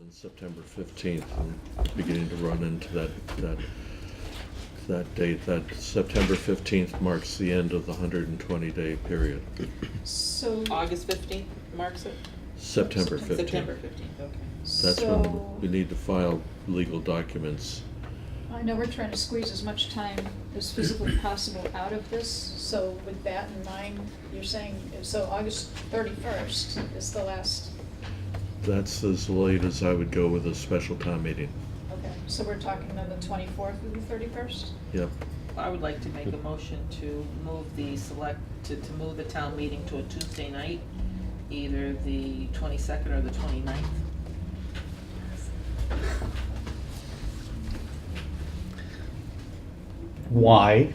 on September 15th. I'm beginning to run into that date. That September 15th marks the end of the 120-day period. So. August 15th marks it? September 15th. September 15th, okay. That's So, when we need to file legal documents. I know we're trying to squeeze as much time as physically possible out of this, so with that in mind, you're saying, so August 31st is the last, That's as late as I would go with a special town meeting. okay, so we're talking then the 24th through the 31st? Yep. I would like to make a motion to move to move the town meeting to a Tuesday night, either the 22nd or the 29th. Why?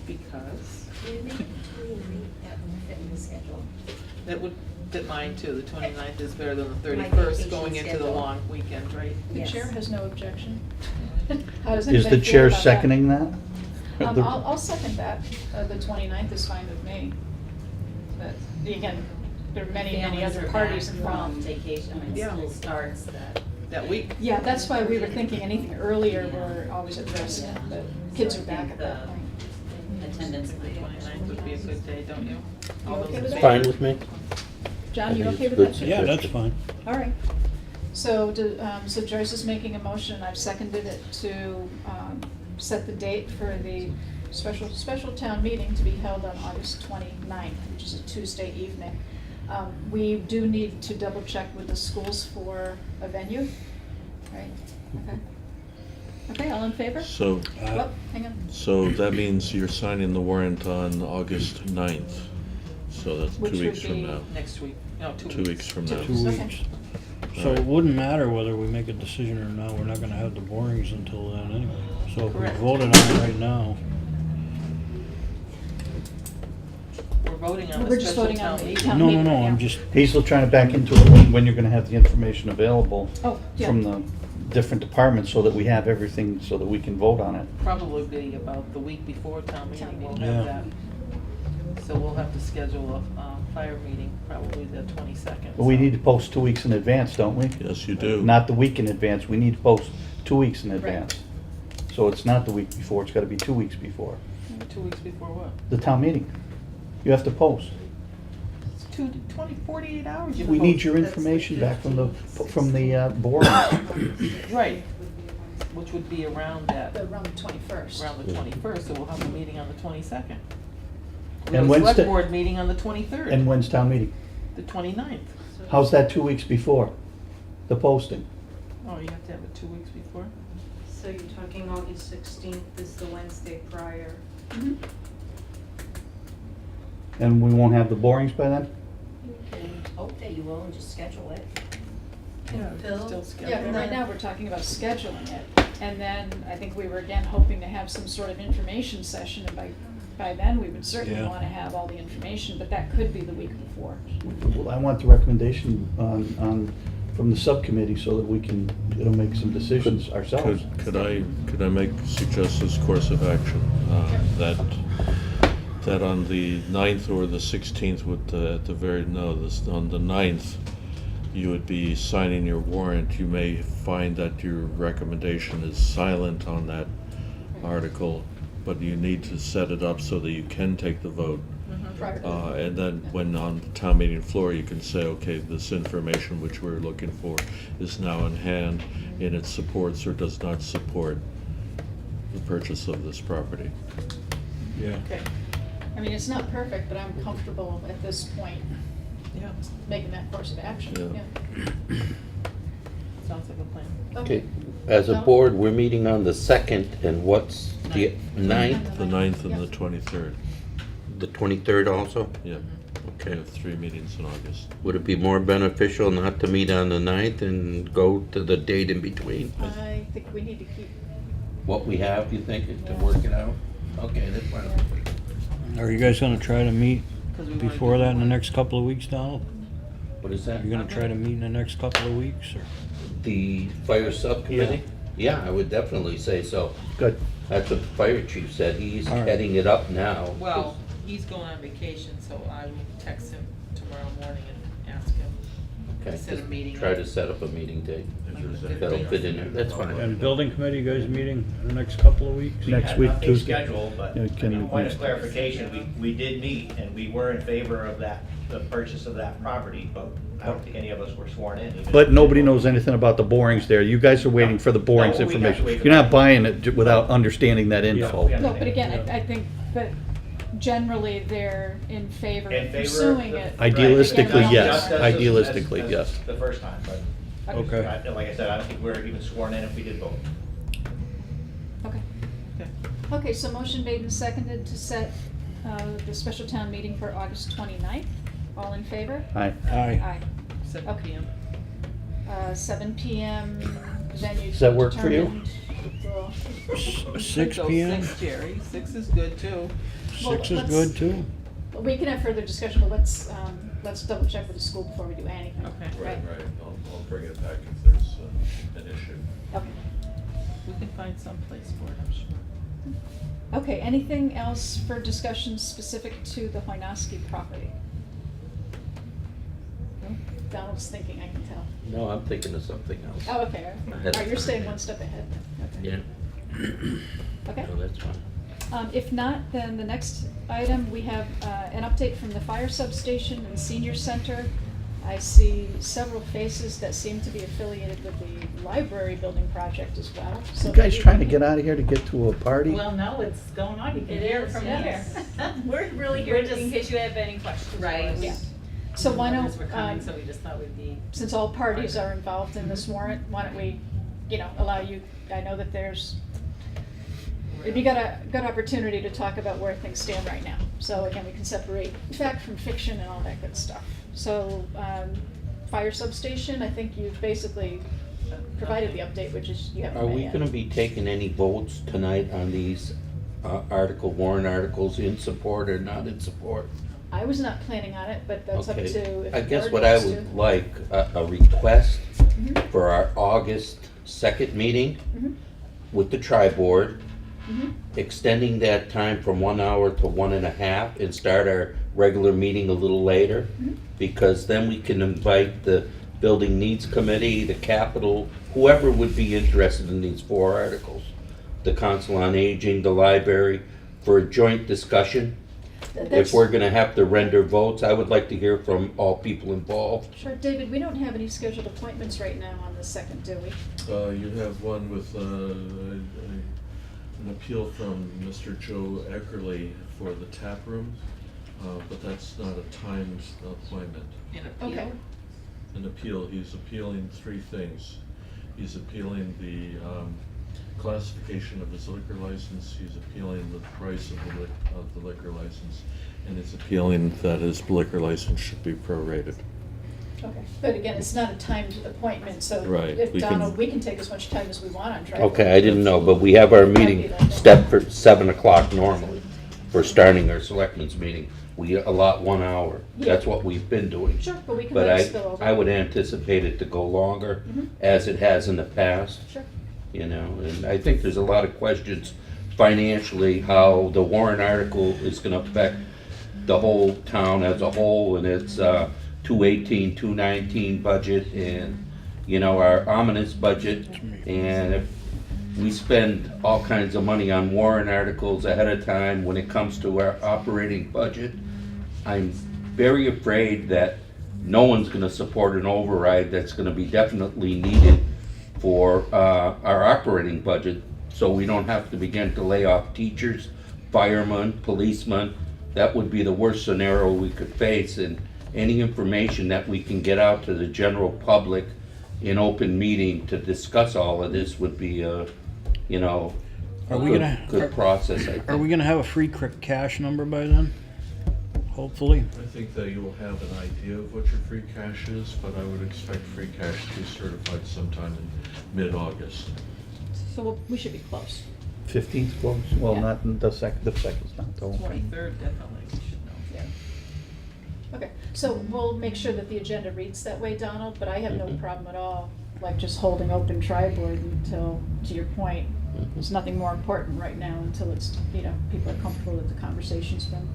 Because We make it 29, that will fit in the schedule. that would fit mine too. The 29th is better than the My 31st, vacation going into the schedule. long weekend, right? The Yes. chair has no objection. How does Is anybody the feel chair about that? seconding that? I'll second that. The 29th is fine with me. But again, there are many Families other are parties back involved. from vacation when Yeah. school starts That week? Yeah, that's why we were thinking anything earlier, we're always at risk, Yeah. but kids So are I back think at that the point. attendance The might 29th would be a good day, don't you? You All those okay in with that? favor? Fine with me. John, you I think okay it's with good that? Yeah, that's fine. All right. So, so Joyce is making a motion, and I've seconded it to set the date for the special town meeting to be held on August 29th, which is a Tuesday evening. We do need to double check with the schools for a venue, right? Okay. Okay, all in favor? So, Oh, hang on. so that means you're signing the warrant on August 9th. So that's Which 2 would weeks from be- now. Next week, no, 2 weeks. 2 weeks from now. 2 Okay. weeks. So it wouldn't matter whether we make a decision or not, we're not gonna have the borings until then anyway. So if we Correct. voted on it right now, We're voting on We're the just special voting on town the meeting. town no, meeting, no, yeah. I'm just, He's still trying to back into it when you're gonna have the information available Oh, yeah. from the different departments so that we have everything so that we can vote on it. Probably be about the week before town meeting, Town we'll meeting. have Yeah. that. So we'll have to schedule a fire meeting, probably the 22nd. But we so- need to post 2 weeks in advance, don't we? Yes, you do. Not the week in advance, we need to post 2 weeks in Right. advance. So it's not the week before, it's gotta be 2 weeks before. 2 weeks before what? The town meeting. You have to post. It's 48 hours. you We need post. your information back from the board. Right, which would be around that, Around the 21st. around the 21st, so we'll have a meeting on the 22nd. We And have a when's select the- board meeting on the 23rd. And when's town meeting? The 29th. How's that 2 weeks before, the posting? Oh, you have to have it 2 weeks before? So you're talking August 16th is the Wednesday prior. Mhm. And we won't have the borings by then? You can hope that you will and just schedule it. Yeah, Phil? still scheduled. Yeah, and right now we're talking about scheduling it, and then I think we were again hoping to have some sort of information session, and by then, we would certainly Yeah. wanna have all the information, but that could be the week before. Well, I want the recommendation from the subcommittee so that we can, make some decisions ourselves. Could I suggest this course of action? That on the 9th or the 16th would, at the very, no, on the 9th, you would be signing your warrant. You may find that your recommendation is silent on that article, but you need to set it up so that you can take the vote. Prior to. And then when on the town meeting floor, you can say, okay, this information which we're looking for is now in hand, and it supports or does not support the purchase of this property. yeah. Okay. I mean, it's not perfect, but I'm comfortable at this point Yeah, making that course of action, Yeah. yeah. sounds like a plan. Okay, as a board, we're meeting on the 2nd, and what's the 9th? The 9th and the 23rd, The 23rd also? yeah. We Okay. have 3 meetings in August. Would it be more beneficial not to meet on the 9th and go to the date in between? I think we need to keep, What we have, you think, to work it out? Okay, that's fine. Are you guys gonna try to meet 'Cause we wanna before do that in the one. next couple of weeks, Donald? What is that? You're gonna try to meet in the next couple of weeks, or? The fire subcommittee? Yeah, I would definitely say so. Good. That's what the fire chief said. He's All right. heading it up now. Well, he's going on vacation, so I will text him tomorrow morning and ask him Okay, Set a just meeting. try to set up a meeting date. If there's Like the That'll anything fit in there, that's fine. And building committee, you guys meeting in the next couple of weeks? Next had week, nothing Tuesday. scheduled, but, Yeah, I can- mean, point of clarification, we did meet, and we were in favor of that, the purchase of that property, but I don't think any of us were sworn in. even But if- nobody knows anything about the borings there. You guys are waiting for the borings No, we have to information. wait for You're not that. buying it without understanding that info. Yeah. No, but again, I think that generally they're in favor In of favor of pursuing the- it. Idealistically, Again, yes. Just as- Idealistically, as yes. The first time, but, Okay. like I said, I don't think we're even sworn in if we did vote. Okay. Okay. Okay, so motion made and seconded to set the special town meeting for August 29th. All in favor? Aye. Aye. 7 Okay. PM. 7 PM, venue. Does that work for you? determined. Well, 6 Go PM? 6, Jerry, 6 is good too. 6 is let's- good too? we can have further discussion, but let's double check with the school before we do anything. Okay. Right, right, I'll bring it back if there's an issue. Okay. We can find some place for it, I'm sure. Okay, anything else for discussion specific to the Hoynoski property? No? Donald's thinking, I can tell. No, I'm thinking of something else. Oh, okay. All Ahead of right, you're time, staying yeah. one step ahead then. Okay. Yeah, Okay. no, that's fine. If not, then the next item, we have an update from the fire substation and senior center. I see several faces that seem to be affiliated with the library building project as well. So You guys maybe trying to we get can- out of here to get to a party? Well, no, it's going on, you can It hear it is, from yes. here. We're really here We're in just- case you have any questions. for Right. us. Yeah. So why Others don't, were coming, so we just thought we'd be. since all parties are involved in this warrant, why don't we, allow you, I know that it'd be good opportunity to talk about where things stand right now. So again, we can separate fact from fiction and all that good stuff. So, fire substation, I think you've basically provided the update, which is you haven't Are met we yet. gonna be taking any votes tonight on these warrant articles in support or not in support? I was not planning on it, but that's up Okay. to if I the guess board what I wants would to. like, a request Mhm, for our August 2nd meeting mhm, with the tri-board, mhm. extending that time from 1 hour to 1.5 and start our regular meeting a little later. Mhm. Because then we can invite the Building Needs Committee, the Capital, whoever would be interested in these 4 articles. The Council on Aging, the library, for a joint discussion. If That's- we're gonna have to render votes, I would like to hear from all people involved. Sure, David, we don't have any scheduled appointments right now on the second, do we? You have one with an appeal from Mr. Joe Eckerly for the tap room, but that's not a timed appointment. In appeal. Okay. An appeal, he's appealing 3 things. He's appealing the classification of his liquor license, he's appealing the price of the liquor license, and he's appealing that his liquor license should be prorated. Okay, but again, it's not a timed appointment, so Right, if we can- Donald, we can take as much time as we want on trying. Okay, I didn't know, but we have our meeting set for 7 o'clock normally for starting our selectmen's meeting. We allot 1 hour. That's what we've been doing. Sure, but we can But let it spill over. I would anticipate it to go longer, Mhm. as it has in the past, Sure. and I think there's a lot of questions financially, how the warrant article is gonna affect the whole town as a whole, and it's, 218, 219 budget, and, our ominous budget, and if we spend all kinds of money on warrant articles ahead of time when it comes to our operating budget, I'm very afraid that no one's gonna support an override that's gonna be definitely needed for our operating budget, so we don't have to begin to lay off teachers, firemen, policemen. That would be the worst scenario we could face, and any information that we can get out to the general public in open meeting to discuss all of this would be a Are we gonna- good process, I think. Are we gonna have a free cash number by then? Hopefully. I think that you will have an idea of what your free cash is, but I would expect free cash to be certified sometime in mid-August. So we should be close. 15th close? Well, Yeah. not the second's not till. 23rd, definitely, we should know. Yeah. Okay, so we'll make sure that the agenda reads that way, Donald, but I have no Mhm. problem at all, like just holding open tri-board until, to your point, there's nothing more important right now until it's, people are comfortable that the conversation's been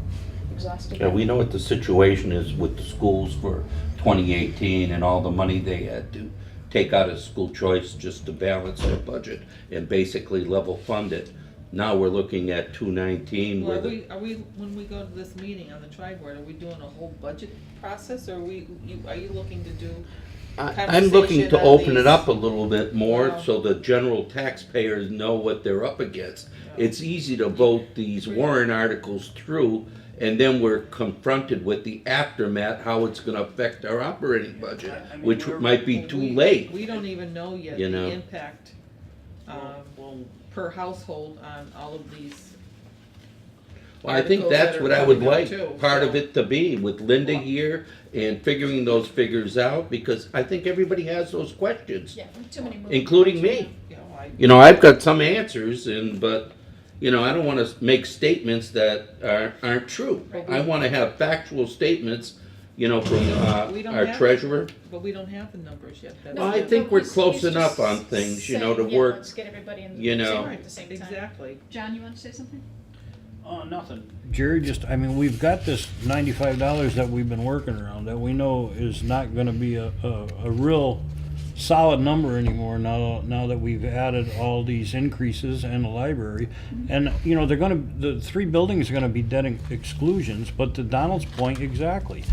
exhausted. Yeah, we know what the situation is with the schools for 2018 and all the money they had to take out of school choice just to balance their budget and basically level fund it. Now we're looking at 219 Well, with are we, when we go to this meeting on the tri-board, are we doing a whole budget process, or are you looking to do I'm looking to conversation on open it these? up a little bit more Wow. so the general taxpayers know what they're up against. Yeah. It's easy to vote these warrant articles through, and then we're confronted with the aftermath, how it's gonna affect our operating budget, I mean, which we're- might be Well, too we- late. We don't even know yet You know. the impact, Well, per household on all of these. Well, I think articles that's that are what I would coming up like, too, part so. of it to be, with Linda here and figuring those figures out, because I think everybody has those questions, Yeah, too many moving including parts, me. You know, You know, I've got some answers, but, you know, I don't wanna make statements that aren't true. I wanna have factual statements, you know, from, We don't our have- treasurer. But we don't have the numbers yet. That's No, Well, I the- think we're he's- close he's enough just on things, you know, to saying, yeah, work, let's get everybody in you the same know. room at the same time. Exactly. John, you want to say something? nothing. Jerry, I mean, we've got this $95 that we've been working around that we know is not gonna be a real solid number anymore now that we've added all these increases in the library. And, you know, the 3 buildings are gonna be dead exclusions, but to Donald's point, exactly.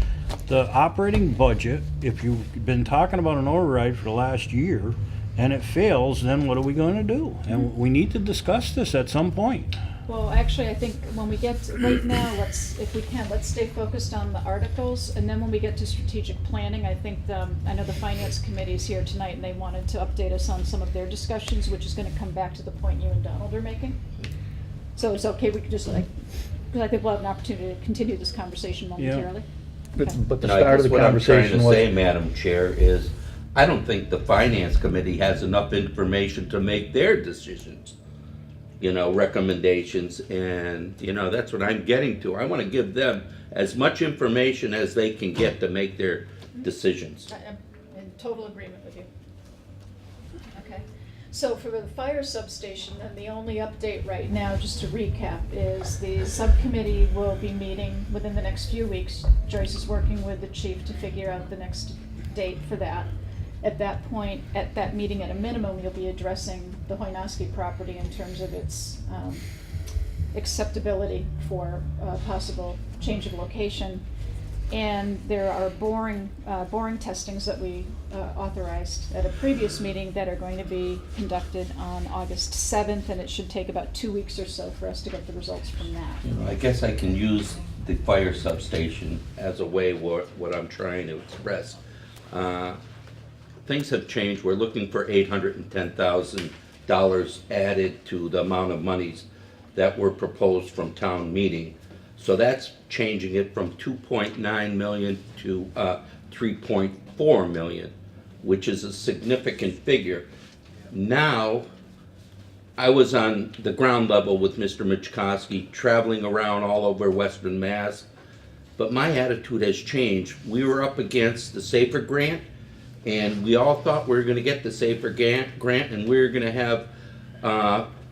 The operating budget, if you've been talking about an override for the last year and it fails, then what are we gonna do? And we need to discuss this at some point. Well, actually, I think when we get to, right now, if we can, let's stay focused on the articles, and then when we get to strategic planning, I think, I know the finance committee is here tonight, and they wanted to update us on some of their discussions, which is gonna come back to the point you and Donald are making. So it's okay, we could just because I think we'll have an opportunity to continue this conversation momentarily. Okay. But the And I start of guess the what I'm trying conversation to was. say, Madam Chair, is I don't think the Finance Committee has enough information to make their decisions, you know, recommendations, and, you know, that's what I'm getting to. I want to give them as much information as they can get to make their decisions. I'm in total agreement with you. Okay, so for the fire substation, then the only update right now, just to recap, is the subcommittee will be meeting within the next few weeks. Joyce is working with the chief to figure out the next date for that. At that point, at that meeting, at a minimum, you'll be addressing the Hoynoski property in terms of its acceptability for possible change of location. And there are boring testings that we authorized at a previous meeting that are going to be conducted on August 7th, and it should take about 2 weeks or so for us to get the results from that. You know, I guess I can use the fire substation as a way what I'm trying to express. Things have changed. We're looking for $810,000 added to the amount of monies that were proposed from town meeting. So that's changing it from 2.9 million to 3.4 million, which is a significant figure. Now, I was on the ground level with Mr. Michkowski, traveling around all over Western Mass, but my attitude has changed. We were up against the SAFER grant, and we all thought we were gonna get the SAFER grant, and we were gonna have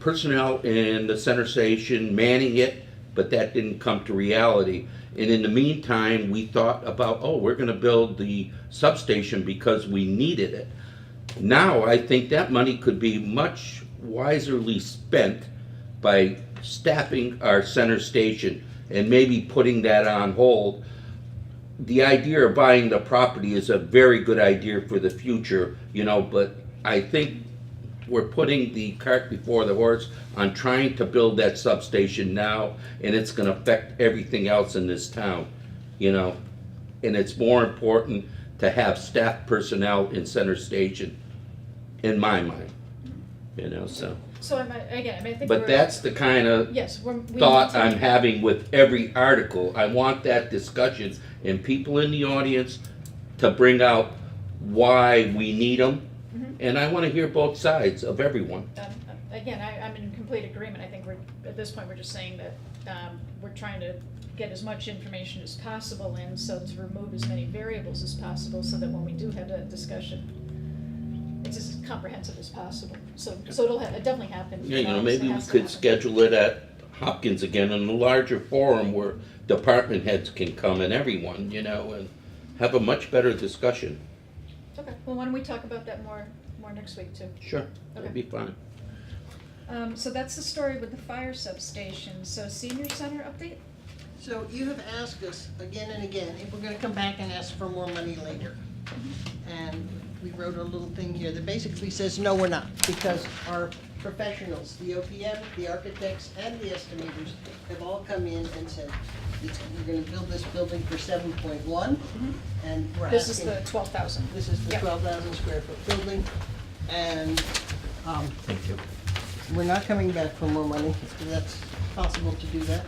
personnel in the center station manning it, but that didn't come to reality. And in the meantime, we thought about, we're gonna build the substation because we needed it. Now, I think that money could be much wiserly spent by staffing our center station and maybe putting that on hold. The idea of buying the property is a very good idea for the future, you know, but I think we're putting the cart before the horse on trying to build that substation now, and it's gonna affect everything else in this town, you know? And it's more important to have staff personnel in center station, in my mind, you know, so. So I think But that's the kind of yes, we thought need to- I'm having with every article. I want that discussion and people in the audience to bring out why we need them. Mhm. And I want to hear both sides of everyone. Again, I'm in complete agreement. I think at this point, we're just saying that we're trying to get as much information as possible in, so to remove as many variables as possible, so that when we do have that discussion, it's as comprehensive as possible. So it'll definitely happen. Yeah, you know, It maybe we has to could happen. schedule it at Hopkins again in a larger forum where department heads can come and everyone, you know, and have a much better discussion. Okay, well, why don't we talk about that more next week too? Sure, that'd be fine. So that's the story with the fire substation. So senior center update? So you have asked us again and again if we're gonna come back and ask for more money later. And we wrote a little thing here that basically says, no, we're not, because our professionals, the OPM, the architects, and the estimators have all come in and said, we're gonna build this building for 7.1, and we're This is asking- the 12,000. This is the Yep. 12,000 square foot building, and, Thank you. we're not coming back for more money, if that's possible to do that.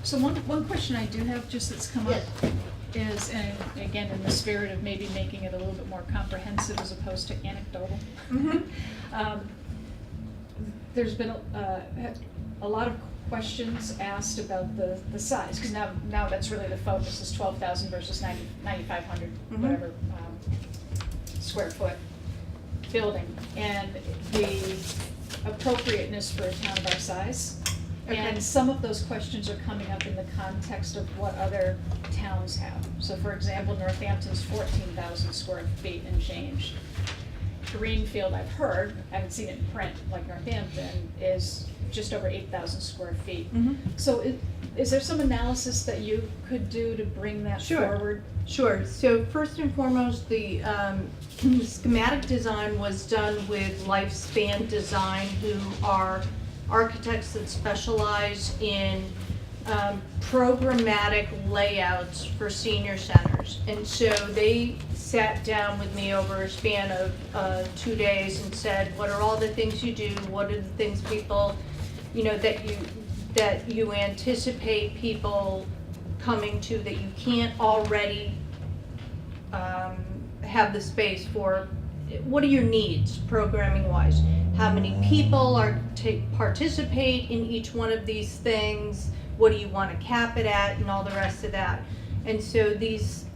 So one question I do have, just that's come up, is, and again, in the spirit of maybe making it a little bit more comprehensive as opposed to anecdotal. There's been a lot of questions asked about the size, because now that's really the focus, is 12,000 versus 9,500, whatever, square foot building, and the appropriateness for a town of our size. And some of those questions are coming up in the context of what other towns have. So for example, Northampton's 14,000 square feet and change. Greenfield, I've heard, I haven't seen it in print, like Northampton, is just over 8,000 square feet. So is there some analysis that you could do to bring that forward? Sure, so first and foremost, the schematic design was done with Lifespan Design, who are architects that specialize in programmatic layouts for senior centers. And so they sat down with me over a span of 2 days and said, what are all the things you do? What are the things people, you know, that you anticipate people coming to that you can't already have the space for? What are your needs, programming-wise? How many people are participate in each one of these things? What do you want to cap it at, and all the rest of that? And so these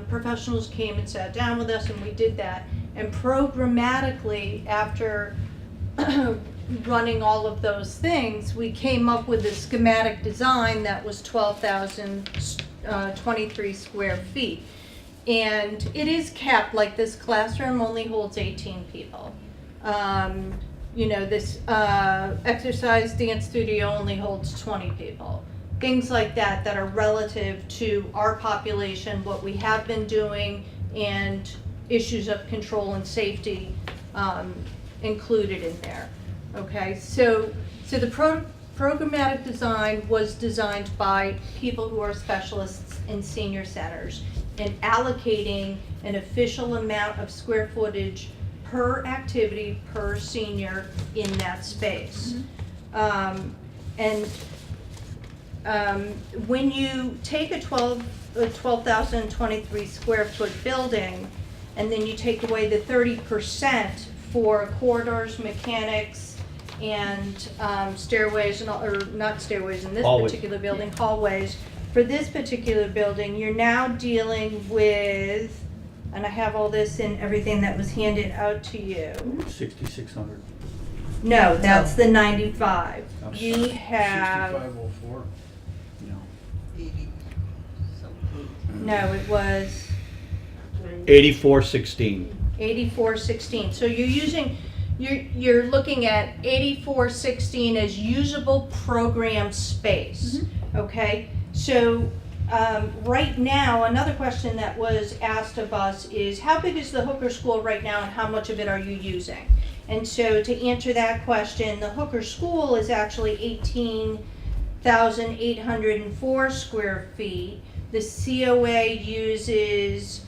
professionals came and sat down with us, and we did that. And programmatically, after running all of those things, we came up with a schematic design that was 12,023 square feet. And it is capped, like this classroom only holds 18 people. You know, this exercise dance studio only holds 20 people. Things like that that are relative to our population, what we have been doing, and issues of control and safety included in there. Okay, so the programmatic design was designed by people who are specialists in senior centers, and allocating an official amount of square footage per activity per senior in that space. When you take a 12,023 square foot building, and then you take away the 30% for corridors, mechanics, and stairways, and or not stairways in this particular building, hallways. For this particular building, you're now dealing with, and I have all this in everything that was handed out to you. 6,600. No, that's the 95. You have, 6504. No. 80 something. no, it was 8416. 8416. So you're using, you're looking at 8416 as usable program space, okay? So right now, another question that was asked of us is, how big is the Hooker School right now and how much of it are you using? And so to answer that question, the Hooker School is actually 18,804 square feet. The COA uses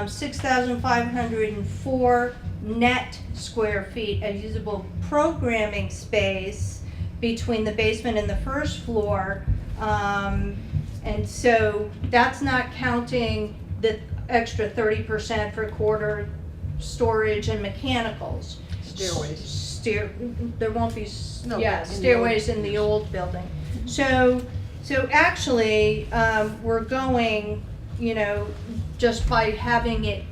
6,504 net square feet of usable programming space between the basement and the first floor. And so that's not counting the extra 30% for quarter storage and mechanicals. Stairways. There won't be, No, yeah, in the stairways old- in the old building. So So actually, we're going, you know, just by having it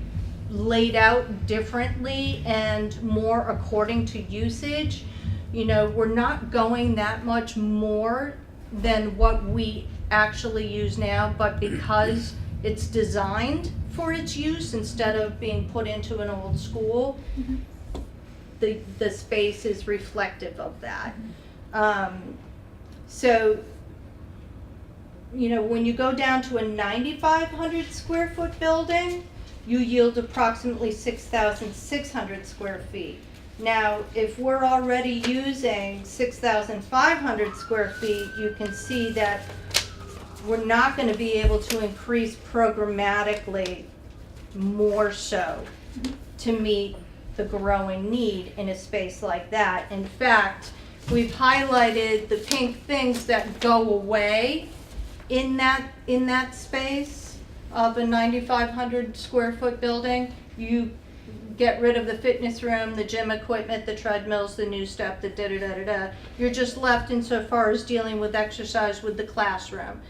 laid out differently and more according to usage, you know, we're not going that much more than what we actually use now, but because it's designed for its use instead of being put into an old school, the space is reflective of that. So, you know, when you go down to a 9,500 square foot building, you yield approximately 6,600 square feet. Now, if we're already using 6,500 square feet, you can see that we're not going to be able to increase programmatically more so to meet the growing need in a space like that. In fact, we've highlighted the pink things that go away in that space of a 9,500 square foot building. You get rid of the fitness room, the gym equipment, the treadmills, the new stuff, the da-da-da-da-da. You're just left insofar as dealing with exercise with the classroom.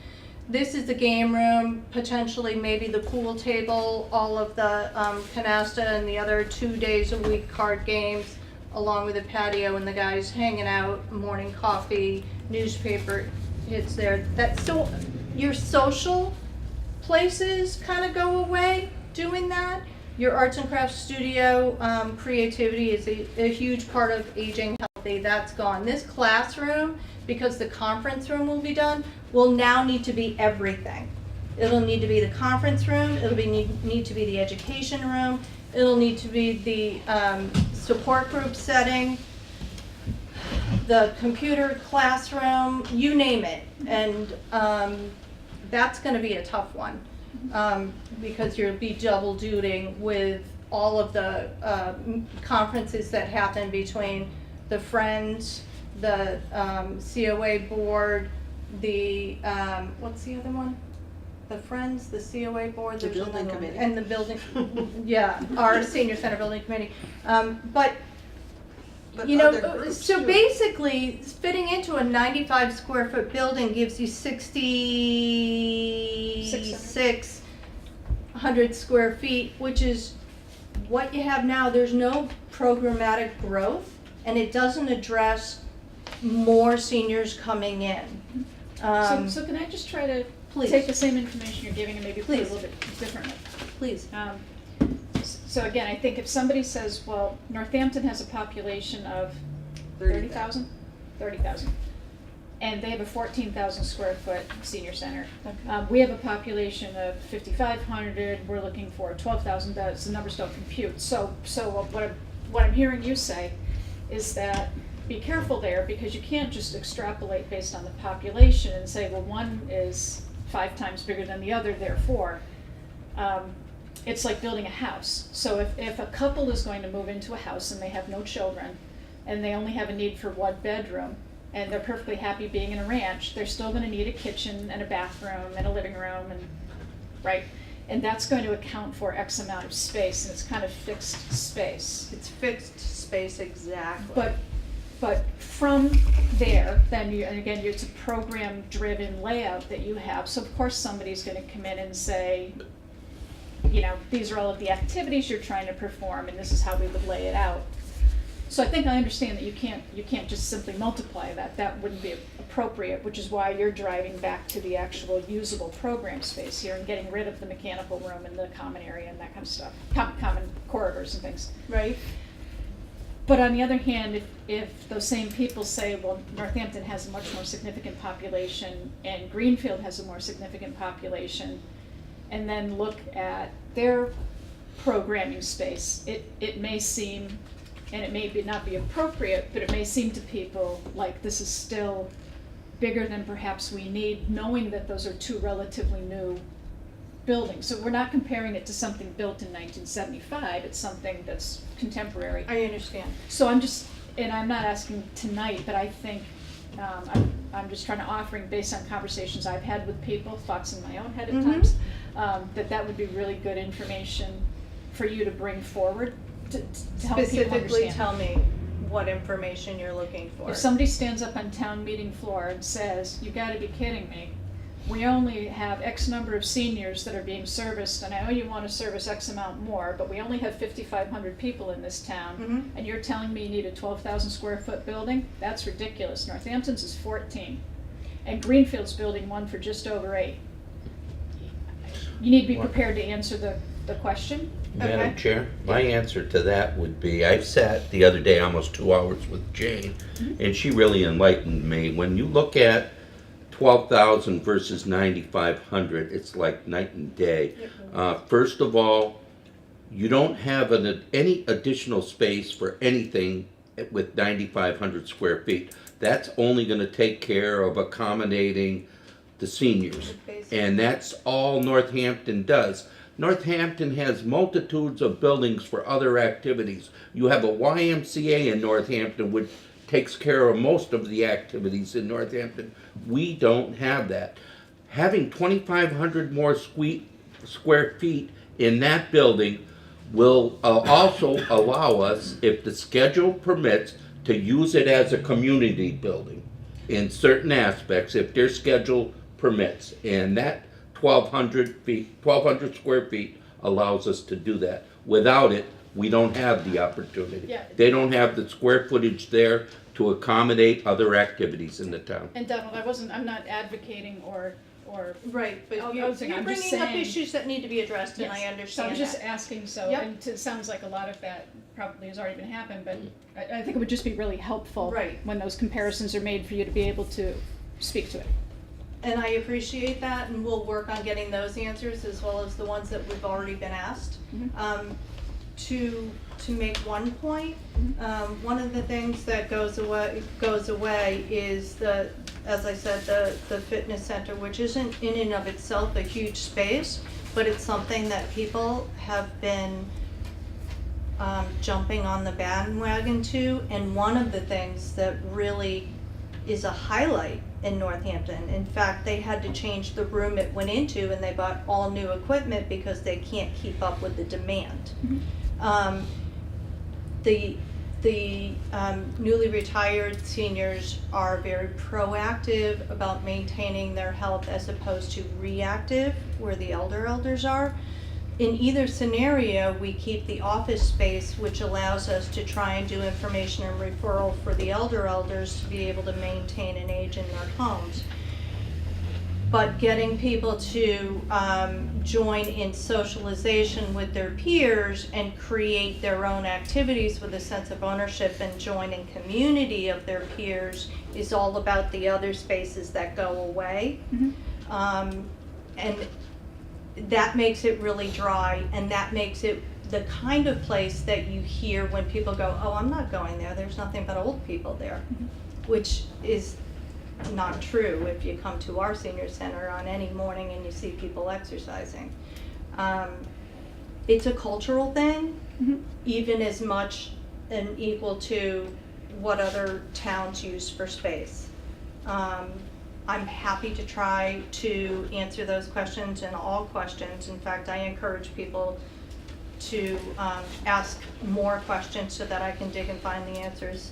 This is the game room, potentially maybe the pool table, all of the canasta and the other 2 days a week card games, along with the patio and the guys hanging out, morning coffee, newspaper hits there. That's so your social places kind of go away doing that. Your arts and crafts studio, creativity is a huge part of aging healthy. That's gone. This classroom, because the conference room will be done, will now need to be everything. It'll need to be the conference room. It'll need to be the education room. It'll need to be the support group setting, the computer classroom, you name it. And that's going to be a tough one. Because you'll be double dutying with all of the conferences that happen between the Friends, the COA board, the, what's the other one? The Friends, the COA board, The there's building another one. committee. And the building, yeah, our senior center building committee. But you know, other groups so too. basically, fitting into a 95 square foot building gives you 6,600 square feet, which is what you have now. There's no programmatic growth, and it doesn't address more seniors coming in. So can I just try to Please. take the same information you're giving and maybe put it a Please. little bit differently? Please. So again, I think if somebody says, well, Northampton has a population of 30,000, and they have a 14,000 square foot senior center. We have a population of 5,500, we're looking for 12,000 beds, the numbers don't compute. So what I'm hearing you say is that be careful there, because you can't just extrapolate based on the population and say, well, one is 5 times bigger than the other, therefore. It's like building a house. So if a couple is going to move into a house and they have no children, and they only have a need for 1 bedroom, and they're perfectly happy being in a ranch, they're still going to need a kitchen and a bathroom and a living room, and right? And that's going to account for X amount of space, and it's kind of fixed space. It's fixed space, exactly. But from there, then and again, it's a program-driven layout that you have. So of course somebody's going to come in and say, you know, these are all of the activities you're trying to perform, and this is how we would lay it out. So I think I understand that you can't just simply multiply that. That wouldn't be appropriate, which is why you're driving back to the actual usable program space here and getting rid of the mechanical room and the common area and that kind of stuff, common corridors and things. Right. But on the other hand, if those same people say, well, Northampton has a much more significant population and Greenfield has a more significant population, and then look at their programming space, it may seem, and it may not be appropriate, but it may seem to people like this is still bigger than perhaps we need, knowing that those are 2 relatively new buildings. So we're not comparing it to something built in 1975, it's something that's contemporary. I understand. So I'm not asking tonight, but I think, I'm just trying to offering based on conversations I've had with people, thoughts in my own head at times, that would be really good information for you to bring forward to help people Specifically understand. tell me what information you're looking for. If somebody stands up on town meeting floor and says, "You gotta be kidding me, we only have X number of seniors that are being serviced, and I know you wanna service X amount more, but we only have 5,500 people in this town, and you're telling me you need a 12,000 square foot building? That's ridiculous. Northampton's is 14, and Greenfield's building one for just over 8. You need to be prepared to answer the question. Madam Okay. Chair, my answer to that would be, I sat the other day almost 2 hours with Jane, and she really enlightened me. When you look at 12,000 versus 9,500, it's like night and day. First of all, you don't have any additional space for anything with 9,500 square feet. That's only gonna take care of accommodating the seniors. And that's all Northampton does. Northampton has multitudes of buildings for other activities. You have a YMCA in Northampton, which takes care of most of the activities in Northampton. We don't have that. Having 2,500 more square feet in that building will also allow us, if the schedule permits, to use it as a community building in certain aspects, if their schedule permits. And that 1,200 square feet allows us to do that. Without it, we don't have the opportunity. Yeah. They don't have the square footage there to accommodate other activities in the town. And Donald, I'm not advocating or. Right, but I'll- you're I'm just bringing up saying- issues that need to be addressed, and I Yes. understand So I was just that. asking, so, Yep. and it sounds like a lot of that probably has already been happened, but I think it would just be really helpful. Right. When those comparisons are made for you to be able to speak to it. And I appreciate that, and we'll work on getting those answers as well as the ones that we've already been asked. To make one point, one of the things that goes away is as I said, the fitness center, which isn't in and of itself a huge space, but it's something that people have been jumping on the bandwagon to, and one of the things that really is a highlight in Northampton. In fact, they had to change the room it went into, and they bought all new equipment because they can't keep up with the demand. The newly retired seniors are very proactive about maintaining their health as opposed to reactive, where the elders are. In either scenario, we keep the office space, which allows us to try and do information and referral for the elders to be able to maintain and age in their homes. But getting people to join in socialization with their peers and create their own activities with a sense of ownership and join in community of their peers is all about the other spaces that go away. And that makes it really dry, and that makes it the kind of place that you hear when people go, "Oh, I'm not going there, there's nothing but old people there," which is not true if you come to our senior center on any morning and you see people exercising. It's a cultural thing, even as much and equal to what other towns use for space. I'm happy to try to answer those questions and all questions. In fact, I encourage people to ask more questions so that I can dig and find the answers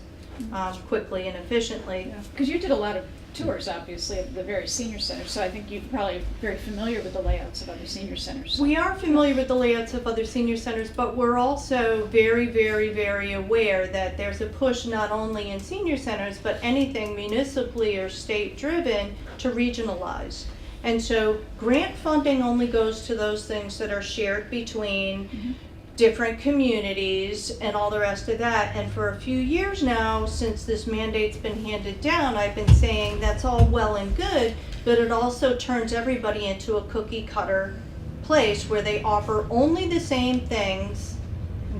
quickly and efficiently. Because you did a lot of tours, obviously, of the various senior centers, so I think you're probably very familiar with the layouts of other senior centers. We are familiar with the layouts of other senior centers, but we're also very, very, very aware that there's a push not only in senior centers, but anything municipally or state-driven to regionalize. And so grant funding only goes to those things that are shared between different communities and all the rest of that. And for a few years now, since this mandate's been handed down, I've been saying that's all well and good, but it also turns everybody into a cookie cutter place where they offer only the same things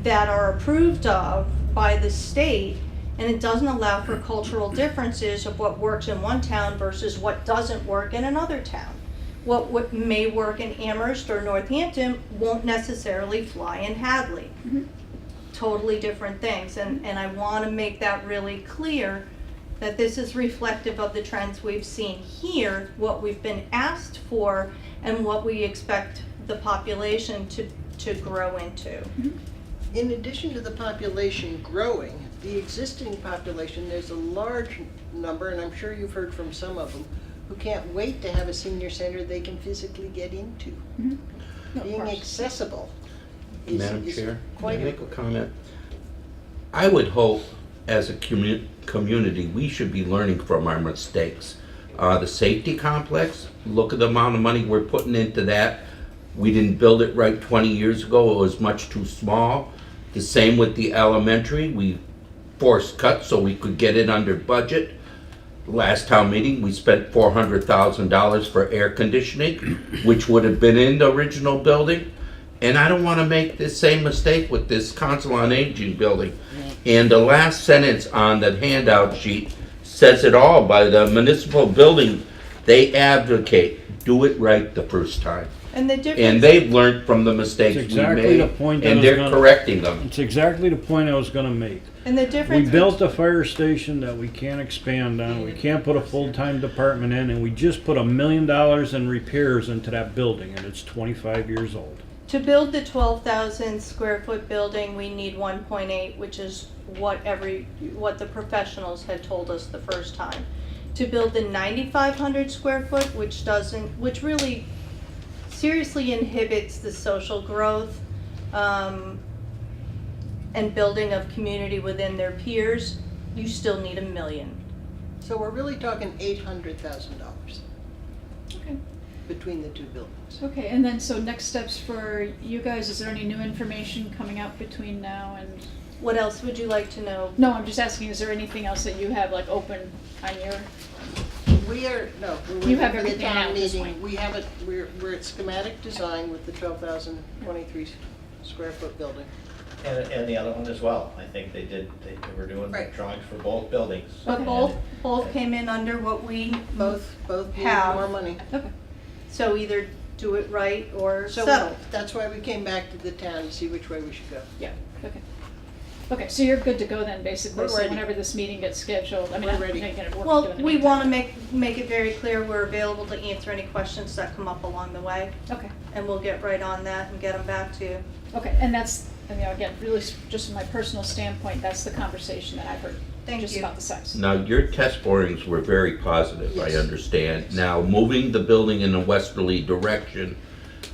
that are approved of by the state, and it doesn't allow for cultural differences of what works in one town versus what doesn't work in another town. What may work in Amherst or Northampton won't necessarily fly in Hadley. Totally different things, and I want to make that really clear that this is reflective of the trends we've seen here, what we've been asked for, and what we expect the population to grow into. In addition to the population growing, the existing population, there's a large number, and I'm sure you've heard from some of them, who can't wait to have a senior center they can physically get into. Mhm. No, of Being course. accessible is Madam Chair, can I quite make a comment? I would hope, as a community, we should be learning from our mistakes. The safety complex, look at the amount of money we're putting into that. We didn't build it right 20 years ago, it was much too small. The same with the elementary, we forced cuts so we could get it under budget. Last town meeting, we spent $400,000 for air conditioning, which would have been in the original building. And I don't want to make the same mistake with this Council on Aging building. And the last sentence on that handout sheet says it all. By the municipal building, they advocate, do it right the first time. And the difference. And they've learned from the mistakes It's we exactly made, the point I and was they're gonna- correcting them. It's exactly the point I was gonna make. And the We difference. built a fire station that we can't expand on, we can't put a full-time department in, and we just put $1 million in repairs into that building, and it's 25 years old. To build the 12,000 square foot building, we need 1.8, which is what the professionals had told us the first time. To build the 9,500 square foot, which really seriously inhibits the social growth, and building of community within their peers, you still need $1 million. So we're really talking $800,000 Okay. between the two buildings. Okay, and then so next steps for you guys, is there any new information coming out between now and? What else would you like to know? No, I'm just asking, is there anything else that you have like open on your? We are, no, we're You waiting have for the everything now town at this meeting. point. We have it, we're at schematic design with the 12,023 square foot building. And the other one as well. I think they were doing Right. drawings for both buildings. But And both came in under what we Both need Have. more money. Okay. So either do it right or So settle. that's why we came back to the town to see which way we should go. Yeah, okay. Okay, so you're good to go then, basically, We're so ready. whenever this meeting gets scheduled, I mean, We're I'm ready. making it work Well, doing the we meantime. want to make it very clear we're available to answer any questions that come up along the way, Okay, and we'll get right on that and get them back to you. okay, and that's, and, you know, again, really just from my personal standpoint, that's the conversation that I've heard, Thank just you. about the size. Now, your test borings were very positive, I Yes. understand. Now, moving the building in a westerly direction,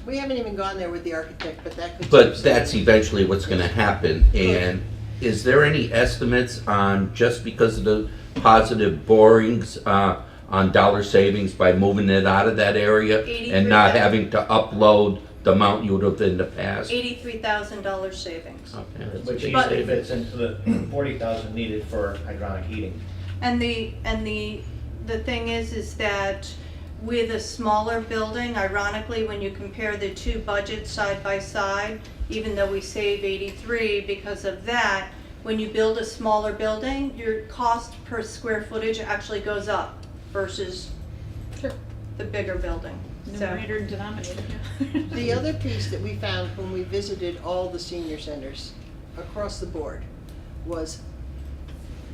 We haven't even gone there with the architect, but that could. but take that's some- eventually what's gonna happen. And is there any estimates on, just because of the positive borings, on dollar savings by moving it out of that area and not 83,000. having to upload the amount you would have in the past? $83,000 savings. Okay, that's a Which big easily savings. fits into the 40,000 needed for hydronic heating. And the thing is that with a smaller building, ironically, when you compare the two budgets side by side, even though we save 83 because of that, when you build a smaller building, your cost per square footage actually goes up versus Sure. the bigger building. So, Numerator and denominator, yeah. The other piece that we found when we visited all the senior centers across the board was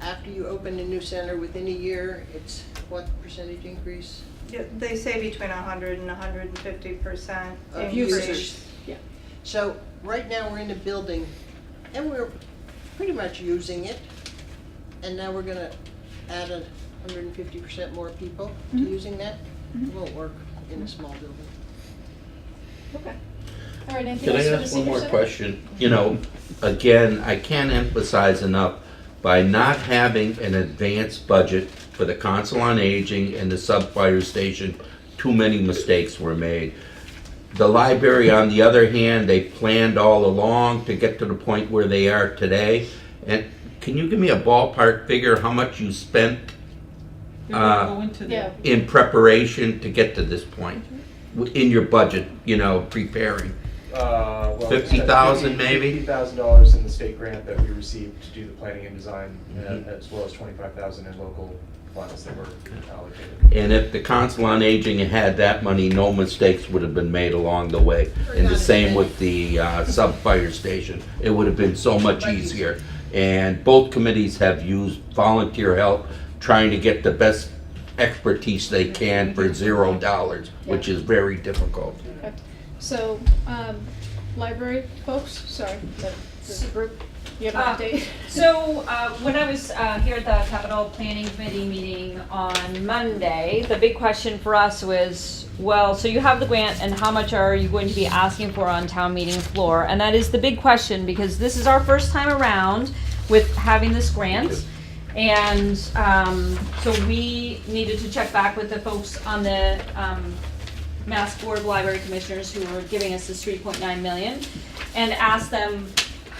after you open a new center, within a year, it's what percentage increase? yeah, they say between 100 and 150% Of increase. users. Yeah. So right now, we're in a building and we're pretty much using it. And now we're gonna add 150% more people to Mhm. using that. Mhm. It won't work in a small building. Okay. All right, anything Can I else for the ask one senior more center? question? You know, again, I can't emphasize enough, by not having an advanced budget for the Council on Aging and the sub-fire station, too many mistakes were made. The library, on the other hand, they planned all along to get to the point where they are today. And can you give me a ballpark figure how much you spent We're gonna go into Yeah. the, in preparation to get to this point? In your budget, you know, preparing? Well, we spent 50,000 maybe? $50,000 in the state grant that we received to do the planning and design, Mhm. as well as 25,000 in local funds that were allocated. And if the Council on Aging had that money, no mistakes would have been made along the way. And the same with the sub-fire station. It would have been so much easier. And both committees have used volunteer help, trying to get the best expertise they can for $0, which is very difficult. Okay. So, library folks, sorry, the group, You have an update? So, when I was here at the Capital Planning Committee meeting on Monday, the big question for us was, well, so you have the grant, and how much are you going to be asking for on town meeting floor? And that is the big question, because this is our first time around with having this grant. And so we needed to check back with the folks on the Mass Board of Library Commissioners who were giving us this 3.9 million and ask them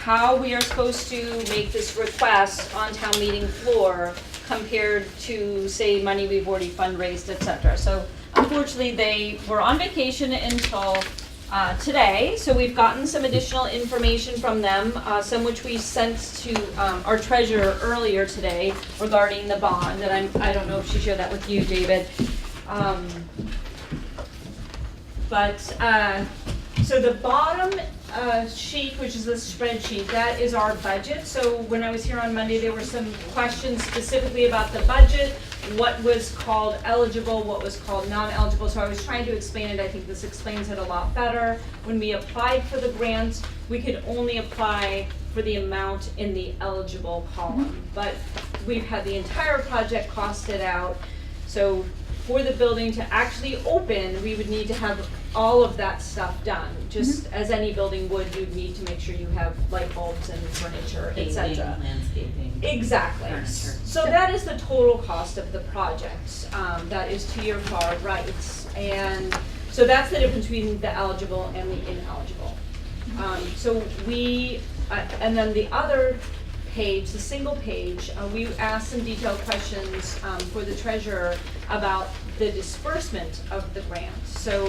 how we are supposed to make this request on town meeting floor compared to, say, money we've already fundraised, et cetera. So unfortunately, they were on vacation until today, so we've gotten some additional information from them, some which we sent to our treasurer earlier today regarding the bond, and I don't know if she shared that with you, David. So the bottom sheet, which is the spreadsheet, that is our budget. So when I was here on Monday, there were some questions specifically about the budget, what was called eligible, what was called non-eligible. So I was trying to explain it. I think this explains it a lot better. When we applied for the grant, we could only apply for the amount in the eligible column. But we've had the entire project costed out. So for the building to actually open, we would need to have all of that stuff done. Just as any building would, you'd need to make sure you have light bulbs and furniture, et cetera. Landscaping. Exactly. Furniture. So that is the total cost of the project. That is to your far right. And so that's the difference between the eligible and the ineligible. So we, and then the other page, the single page, we asked some detailed questions for the treasurer about the disbursement of the grant. So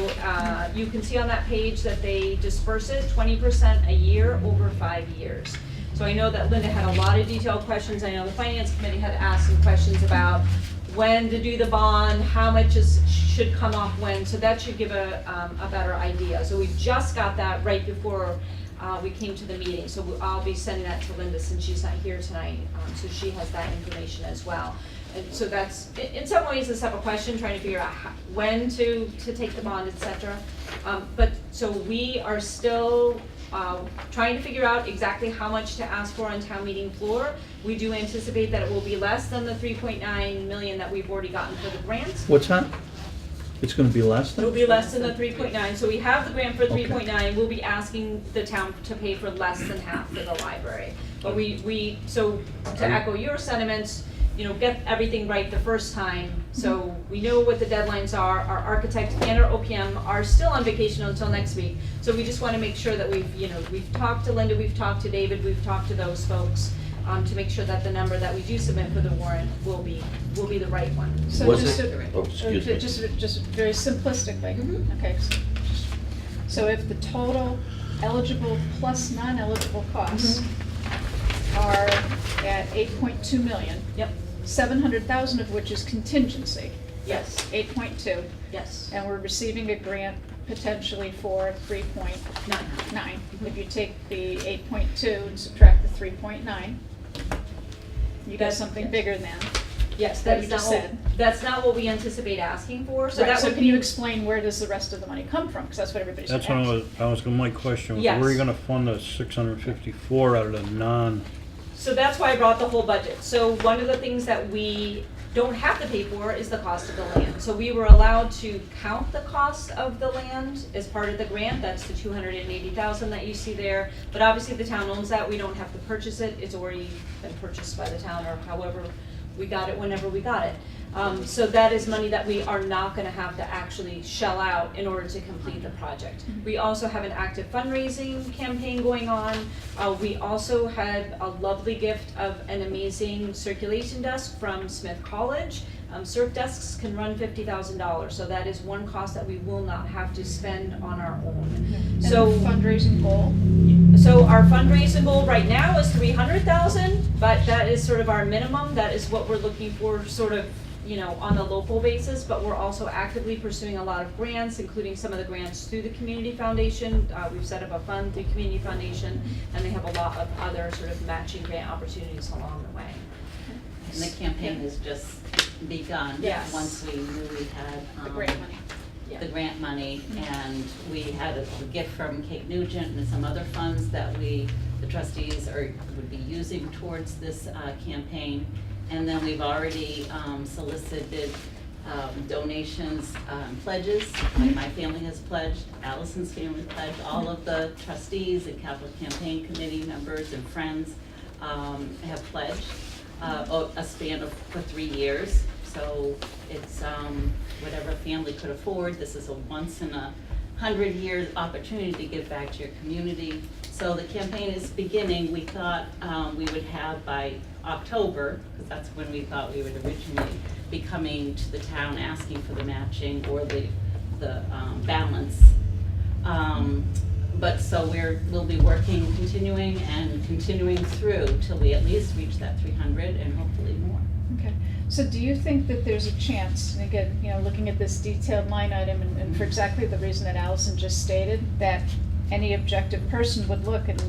you can see on that page that they disperse it 20% a year over 5 years. So I know that Linda had a lot of detailed questions. I know the finance committee had asked some questions about when to do the bond, how much should come off when. So that should give a better idea. So we just got that right before we came to the meeting. So I'll be sending that to Linda since she's not here tonight. So she has that information as well. And so that's, in some ways, a separate question, trying to figure out when to take the bond, et cetera. But so we are still trying to figure out exactly how much to ask for on town meeting floor. We do anticipate that it will be less than the 3.9 million that we've already gotten for the grant. What's that? It's gonna be less It than? will be less than the 3.9, so we have the grant for Okay. 3.9, we'll be asking the town to pay for less than half for the library. But so to echo your sentiments, you know, get everything right the first time, so we know what the deadlines are. Our architect and our OPM are still on vacation until next week, so we just wanna make sure that we've talked to Linda, we've talked to David, we've talked to those folks, to make sure that the number that we do submit for the warrant will be the right one. So Was just it? to- Oh, excuse me. Just very simplistically, okay. So if the total eligible plus non-eligible costs are at 8.2 million. Yep, 700,000 of which is contingency. yes, 8.2, yes. and we're receiving a grant potentially for 3.9. If you take the 8.2 and subtract the 3.9, you got Yes, something yes. bigger than. Yes, that that's you not just what, said. that's not what we anticipate asking for, so Right, that so would can you be, explain where does the rest of the money come from? Because that's what everybody's gonna That's ask. what I was my question was, Yes. where are you gonna fund the 654 out of the non? so that's why I brought the whole budget. So one of the things that we don't have to pay for is the cost of the land. So we were allowed to count the cost of the land as part of the grant, that's the 280,000 that you see there. But obviously the town owns that, we don't have to purchase it, it's already been purchased by the town, or however we got it, whenever we got it. So that is money that we are not gonna have to actually shell out in order to complete the project. We also have an active fundraising campaign going on. We also had a lovely gift of an amazing circulation desk from Smith College. Circ desks can run $50,000, so that is one cost that we will not have to spend on our own. And So. the fundraising goal? So our fundraising goal right now is 300,000, but that is sort of our minimum. That is what we're looking for, sort of, you know, on a local basis. But we're also actively pursuing a lot of grants, including some of the grants through the Community Foundation. We've set up a fund through Community Foundation, and they have a lot of other sort of matching grant opportunities along the way. And the campaign has just begun. Yes. Once we knew we had. The grant money. The grant money, and we had a gift from Kate Nugent and some other funds that the trustees would be using towards this campaign. And then we've already solicited donations, pledges, like my family has pledged, Allison's family pledged, all of the trustees and capital campaign committee members and friends have pledged a span of, for 3 years. So it's whatever family could afford. This is a once in a 100 years opportunity to give back to your community. So the campaign is beginning. We thought we would have by October, because that's when we thought we would originally be coming to the town asking for the matching or the balance. But so we'll be working, continuing through till we at least reach that 300 and hopefully more. Okay, so do you think that there's a chance, and again, you know, looking at this detailed line item, and for exactly the reason that Allison just stated, that any objective person would look and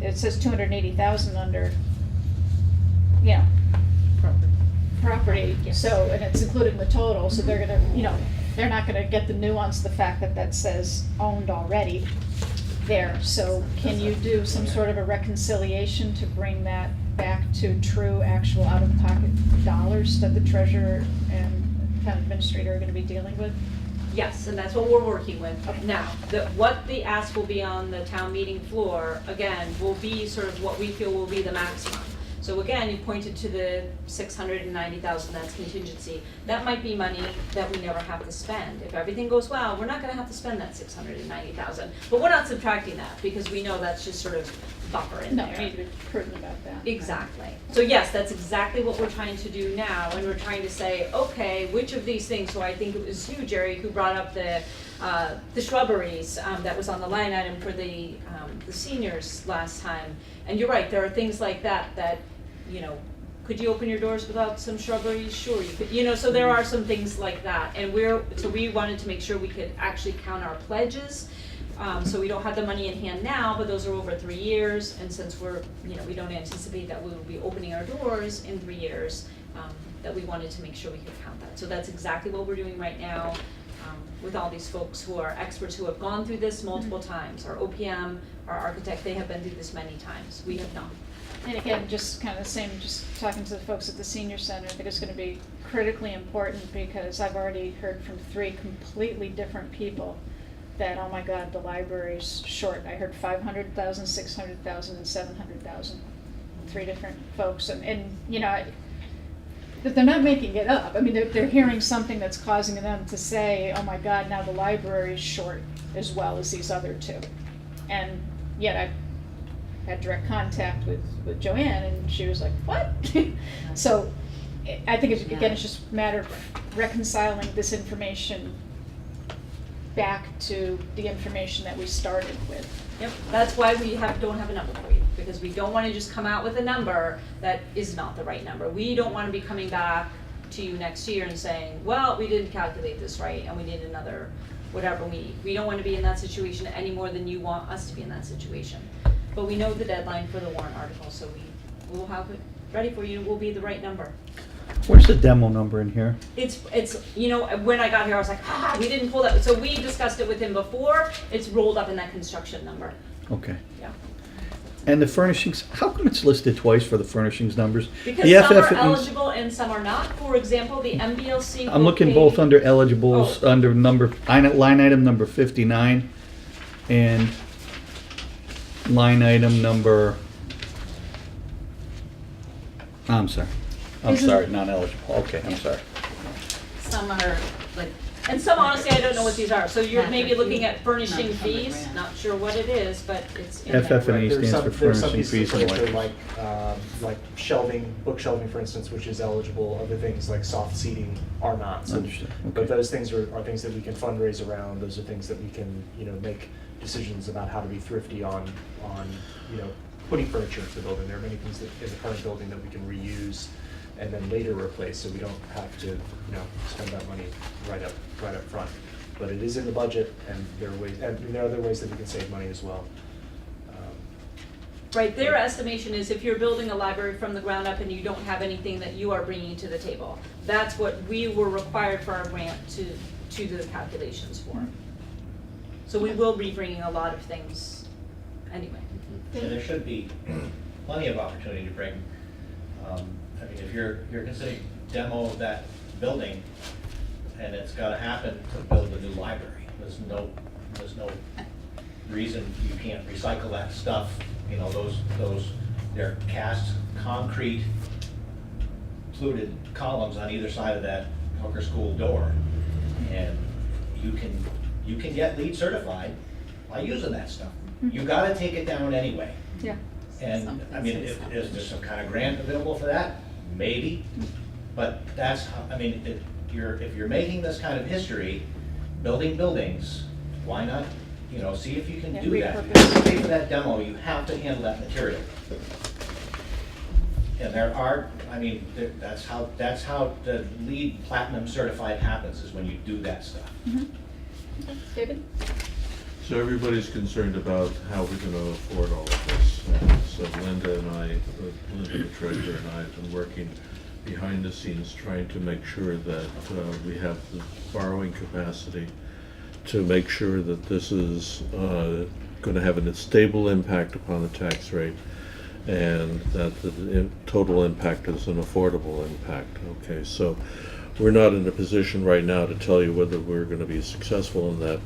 it says 280,000 under, you know, property, so, and it's including the total, so they're gonna, you know, they're not gonna get the nuance, the fact that that says owned already there. So can you do some sort of a reconciliation to bring that back to true, actual out-of-pocket dollars that the treasurer and town administrator are gonna be dealing with? Yes, and that's what we're working with. Now, what the ask will be on the town meeting floor, again, will be sort of what we feel will be the maximum. So again, you pointed to the 690,000, that's contingency. That might be money that we never have to spend. If everything goes well, we're not gonna have to spend that 690,000. But we're not subtracting that, because we know that's just sort of buffer in No, there. we need to be prudent about that. Exactly. So yes, that's exactly what we're trying to do now, and we're trying to say, okay, which of these things, so I think it was you, Jerry, who brought up the shrubberies that was on the line item for the seniors last time. And you're right, there are things like that, you know, could you open your doors without some shrubberies? Sure, you could, you know, so there are some things like that. And so we wanted to make sure we could actually count our pledges. So we don't have the money in hand now, but those are over 3 years, and since we're, you know, we don't anticipate that we will be opening our doors in 3 years, that we wanted to make sure we could count that. So that's exactly what we're doing right now, with all these folks who are experts who have gone through this multiple times. Our OPM, our architect, they have been through this many times. We have not. And again, just kind of the same, just talking to the folks at the senior center, I think it's gonna be critically important, because I've already heard from 3 completely different people that, oh my God, the library's short. I heard 500,000, 600,000, and 700,000. 3 different folks, and you know, but they're not making it up. I mean, they're hearing something that's causing them to say, oh my God, now the library's short as well as these other 2. And yet I had direct contact with Joanne, and she was like, what? So I think, again, it's just a matter of reconciling this information back to the information that we started with. Yep, that's why we don't have a number for you, because we don't want to just come out with a number that is not the right number. We don't want to be coming back to you next year and saying, well, we didn't calculate this right, and we need another whatever we need. We don't want to be in that situation any more than you want us to be in that situation. But we know the deadline for the warrant article, so we will have it ready for you. It will be the right number. Where's the demo number in here? It's, you know, when I got here, I was like, we didn't pull that. So we discussed it with him before. It's rolled up in that construction number. Okay. Yeah. And the furnishings, how come it's listed twice for the furnishings numbers? Because The some are FF is- eligible and some are not. For example, the MBLC. I'm will looking pay- both under eligibles, Oh. under line item number 59, and line item number, I'm sorry. Isn't- Not eligible. Okay, I'm sorry. Some are like. And some, honestly, I don't know what these are. So you're Not maybe their looking fee, at furnishing not from the fees. grant. Not sure what it is, but it's in there. FF&E Right, there's stands for there's some furnishing pieces fees of and furniture like. like shelving, book shelving, for instance, which is eligible. Other things like soft seating are not. So- Understood, But okay. those things are things that we can fundraise around. Those are things that we can, you know, make decisions about how to be thrifty on, you know, putting furniture into the building. There are many things that in the current building that we can reuse and then later replace, so we don't have to, you know, spend that money right up front. But it is in the budget, and there are ways, and there are other ways that we can save money as well. Right, their estimation is if you're building a library from the ground up and you don't have anything that you are bringing to the table, that's what we were required for our grant to do the calculations for. So we will be bringing a lot of things anyway. And there should be plenty of opportunity to bring, I mean, if you're considering demo of that building, and it's gotta happen to build a new library, there's no reason you can't recycle that stuff, you know, they're cast concrete fluted columns on either side of that Hooker School door, and you can get LEED certified by using that stuff. You gotta take it down anyway. Yeah. And, I mean, is there some kind of grant available for that? Maybe, but that's, I mean, if you're making this kind of history, building buildings, why not, you know, see if you can Yeah, do that. If repurpose. you pay for that demo, you have to handle that material. And there are, I mean, that's how the LEED Platinum certified happens, is when you do that stuff. Okay. David? So everybody's concerned about how we're gonna afford all of this. And so Linda and I, Linda the treasurer and I have been working behind the scenes trying to make sure that we have the borrowing capacity to make sure that this is gonna have a stable impact upon the tax rate, and that the total impact is an affordable impact. Okay, so we're not in a position right now to tell you whether we're going to be successful in that.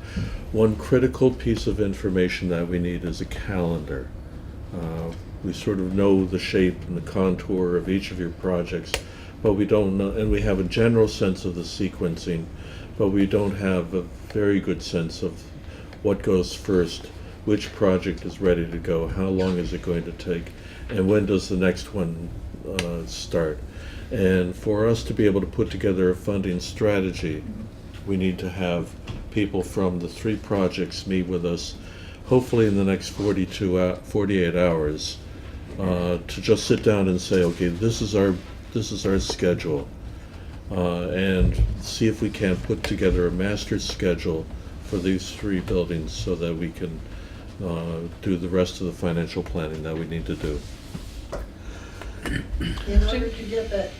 One critical piece of information that we need is a calendar. We sort of know the shape and the contour of each of your projects, but we don't know, and we have a general sense of the sequencing, but we don't have a very good sense of what goes first, which project is ready to go, how long is it going to take, and when does the next one start. And for us to be able to put together a funding strategy, we need to have people from the 3 projects meet with us, hopefully in the next 48 hours, to just sit down and say, okay, this is our schedule, and see if we can put together a master schedule for these 3 buildings so that we can do the rest of the financial planning that we need to do. In order to get that,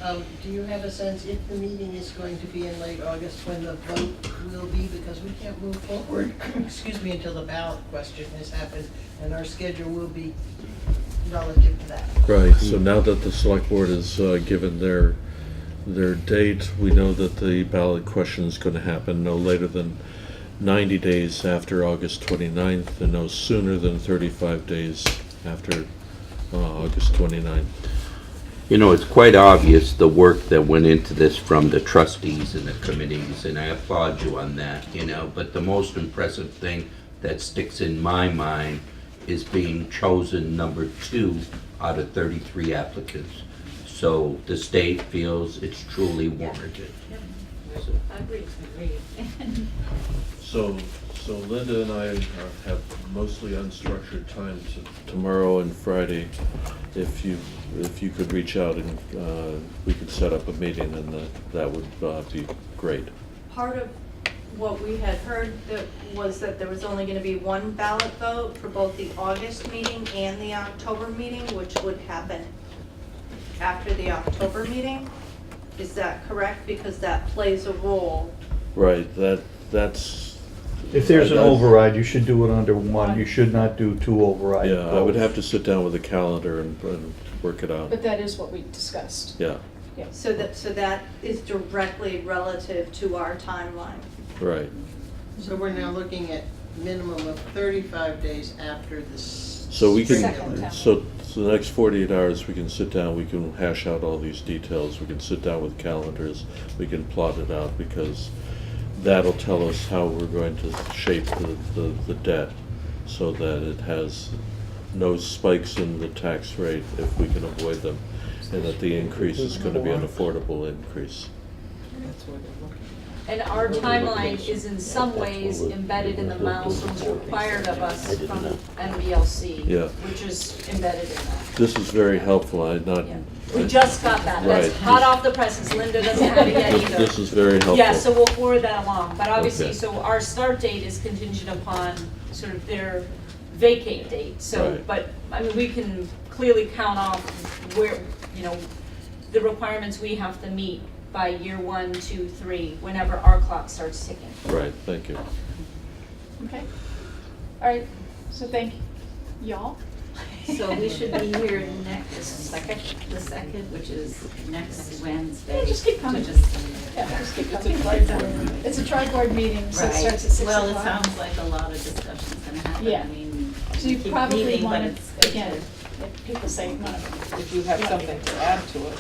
do you have a sense if the meeting is going to be in late August, when the vote will be? Because we can't move forward, excuse me, until the ballot question has happened, and our schedule will be relative to that. Right, so now that the select board has given their date, we know that the ballot question is going to happen no later than 90 days after August 29th, and no sooner than 35 days after August 29th. You know, it's quite obvious the work that went into this from the trustees and the committees, and I applaud you on that, you know, but the most impressive thing that sticks in my mind is being chosen number 2 out of 33 applicants. So the state feels it's truly warranted. So- Agreed. So Linda and I have mostly unstructured time tomorrow and Friday. If you could reach out and we could set up a meeting, and that would be great. Part of what we had heard was that there was only going to be 1 ballot vote for both the August meeting and the October meeting, which would happen after the October meeting. Is that correct? Because that plays a role. Right, that's. If there's an override, you should do it under 1. You should not do 2 overrides. Yeah, I would have to sit down with the calendar and work it out. But that is what we discussed. Yeah, Yeah. So that is directly relative to our timeline. right. So we're now looking at minimum of 35 days after this. So we Second can, time. so the next 48 hours, we can sit down, we can hash out all these details, we can sit down with calendars, we can plot it out, because that'll tell us how we're going to shape the debt so that it has no spikes in the tax rate if we can avoid them, and that the increase is going to be an affordable increase. That's where they're looking. And our timeline is in some ways embedded in the milestones required of us from MBLC, Yeah. which is embedded in that. This is very helpful, We just got that, that's Right. hot off the presses, Linda doesn't have it yet either. This is very helpful. Yeah, so we'll forward that along, but obviously, Okay. so our start date is contingent upon sort of their vacate date, so, Right. but, I mean, we can clearly count off where, you know, the requirements we have to meet by year 1, 2, 3, whenever our clock starts ticking. Right, thank you. Okay. All right, so thank y'all. So we should be here the second, which is next Wednesday. Yeah, just keep coming. to just- Yeah, just keep It's a coming. tri-board. It's a tri-board meeting, so it Right. starts at 6 o'clock. Well, it sounds like a lot of discussion's gonna happen. Yeah. I mean, So you keep probably meeting, but want it's to, good again, to- if people say, want to. If you have something to add to it,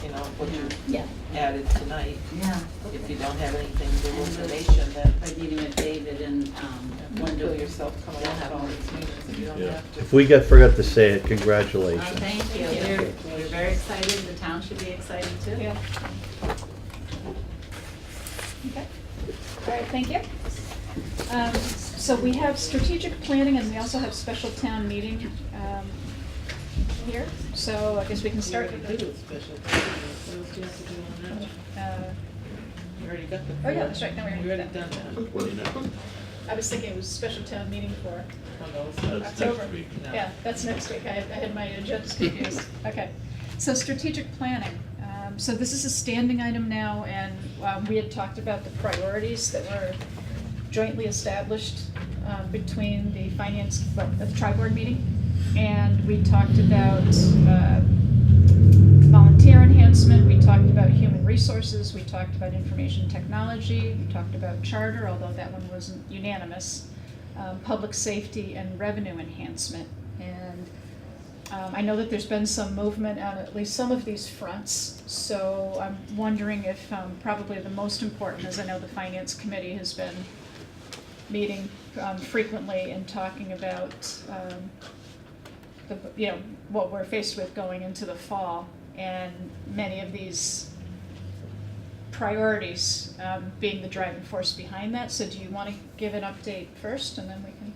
you know, what you Yeah. added tonight. Yeah. If you don't have anything, new information, then By meeting with David and, don't Linda. kill yourself coming We'll out have of all these meetings if you don't Yeah. have to. If we forgot to say it, Oh, congratulations. thank you. We're very excited. The town should be excited too. Yeah. Okay. All right, thank you. So we have strategic planning and we also have special town meeting here. So I guess we can start with Do the. it special. What else do you have to do on that? You already got the. Oh, yeah, that's right. No, we already You already did done that. that. I was thinking it was special town meeting for Oh, no, it's not. That's October. next week. Yeah, that's next week. I had my agendas confused. Okay. So strategic planning. So this is a standing item now, and we had talked about the priorities that were jointly established between the finance, the tri-board meeting. And we talked about volunteer enhancement, we talked about human resources, we talked about information technology, we talked about charter, although that one wasn't unanimous, public safety and revenue enhancement. And I know that there's been some movement on at least some of these fronts, so I'm wondering if probably the most important is, I know the Finance Committee has been meeting frequently and talking about what we're faced with going into the fall, and many of these priorities being the driving force behind that. So do you want to give an update first, and then we can?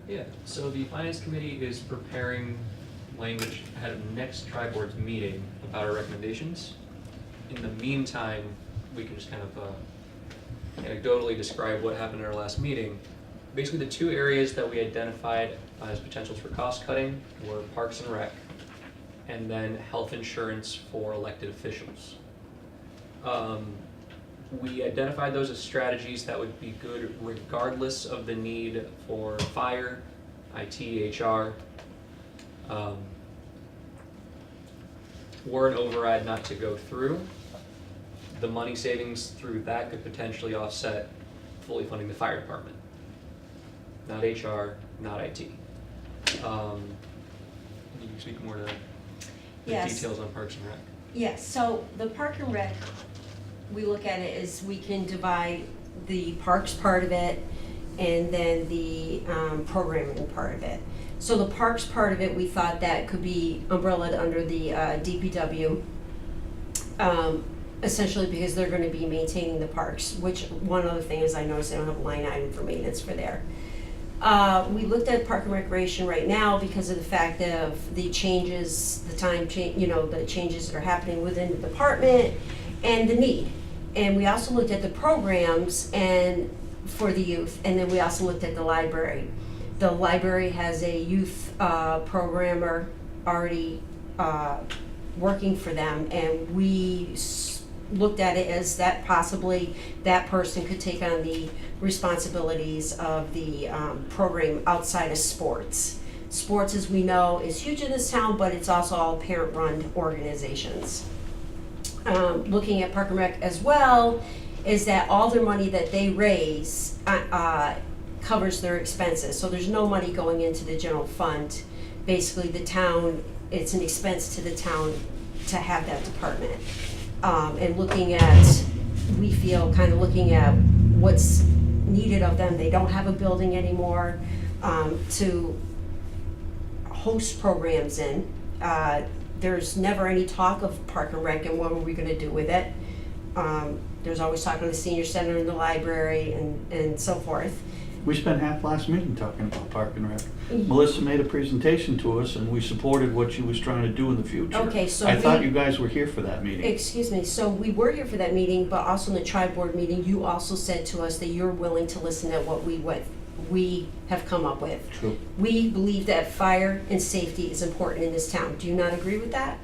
Yeah, so the Finance Committee is preparing language ahead of next tri-board's meeting about our recommendations. In the meantime, we can just kind of anecdotally describe what happened at our last meeting. Basically, the two areas that we identified as potentials for cost cutting were Parks and Rec, and then health insurance for elected officials. We identified those as strategies that would be good regardless of the need for fire, IT, HR. Were an override not to go through, the money savings through that could potentially offset fully funding the fire department. Not HR, not IT. Can you speak more to the Yes. details on Parks and Rec? Yes, so the Park and Rec, we look at it as we can divide the parks part of it and then the programming part of it. So the parks part of it, we thought that could be umbrellaed under the DPW, essentially because they're gonna be maintaining the parks, which one other thing is I noticed they don't have a line item for maintenance for there. We looked at Park and Recreation right now because of the fact of the changes, the changes that are happening within the department and the need. And we also looked at the programs and for the youth, and then we also looked at the library. The library has a youth programmer already working for them, and we looked at it as that possibly that person could take on the responsibilities of the program outside of sports. Sports, as we know, is huge in this town, but it's also all parent-run organizations. Looking at Park and Rec as well, is that all their money that they raise covers their expenses. So there's no money going into the general fund. Basically, the town, it's an expense to the town to have that department. And looking at, we feel kind of looking at what's needed of them. They don't have a building anymore to host programs in. There's never any talk of Park and Rec and what are we gonna do with it. There's always talk of the senior center and the library and so forth. We spent half last meeting talking about Park and Rec. Melissa made a presentation to us and we supported what she was trying to do in the future. Okay, so I thought you guys were here for that meeting. Excuse me, so we were here for that meeting, but also in the tri-board meeting, you also said to us that you're willing to listen at what we have come up with. True. We believe that fire and safety is important in this town. Do you not agree with that?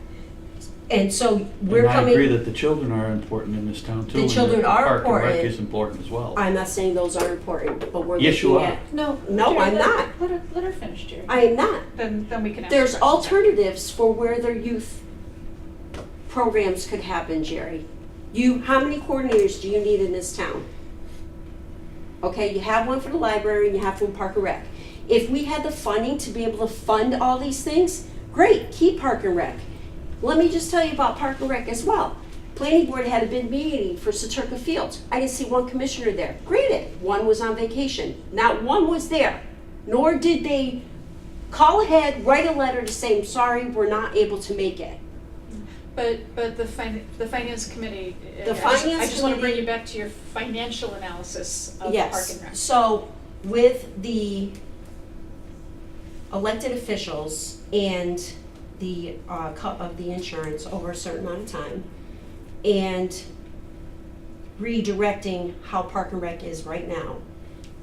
And so we're And I agree coming, that the children are important in this town too. The and children that are Park and Rec important. is important as well. I'm not saying those aren't important, but we're Yes, you looking are. at. No. No, Jerry, I'm not. Let her finish, Jerry. I am not. Then we can ask. There's questions. alternatives for where their youth programs could happen, Jerry. How many coordinators do you need in this town? Okay, you have one for the library and you have one Park and Rec. If we had the funding to be able to fund all these things, great, keep Park and Rec. Let me just tell you about Park and Rec as well. Planning board had a big meeting for Saturka Fields. I didn't see one commissioner there. Granted, one was on vacation. Not one was there. Nor did they call ahead, write a letter to say, sorry, we're not able to make it. But the finance committee. The I finance just want to bring committee- you back to your financial analysis of Park Yes, and Rec. so with the elected officials and the cut of the insurance over a certain amount of time, and redirecting how Park and Rec is right now,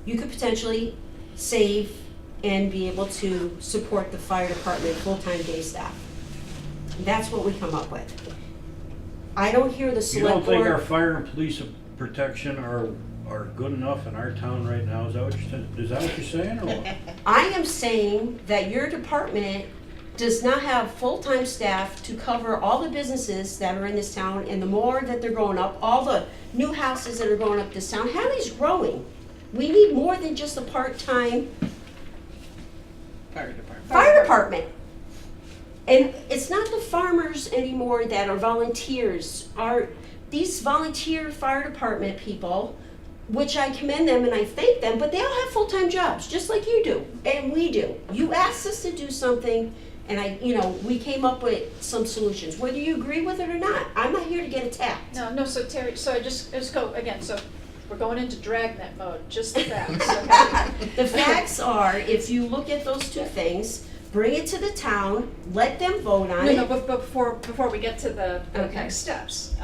you could potentially save and be able to support the fire department full-time day staff. That's what we come up with. I don't hear the You select don't think our board. fire and police protection are good enough in our town right now? Is that what you're saying, or what? I am saying that your department does not have full-time staff to cover all the businesses that are in this town, and the more that they're going up, all the new houses that are going up this town, Hadley's growing. We need more than just a part-time fire department. And it's not the farmers anymore that are volunteers. These volunteer fire department people, which I commend them and I thank them, but they all have full-time jobs, just like you do, and we do. You asked us to do something, and we came up with some solutions. Whether you agree with it or not, I'm not here to get attacked. No, so Terry, so I just go, again, so we're going into dragnet mode, just the facts, okay? The facts are, if you look at those two things, bring it to the town, let them vote on it. No, but before we get to the Okay. next steps,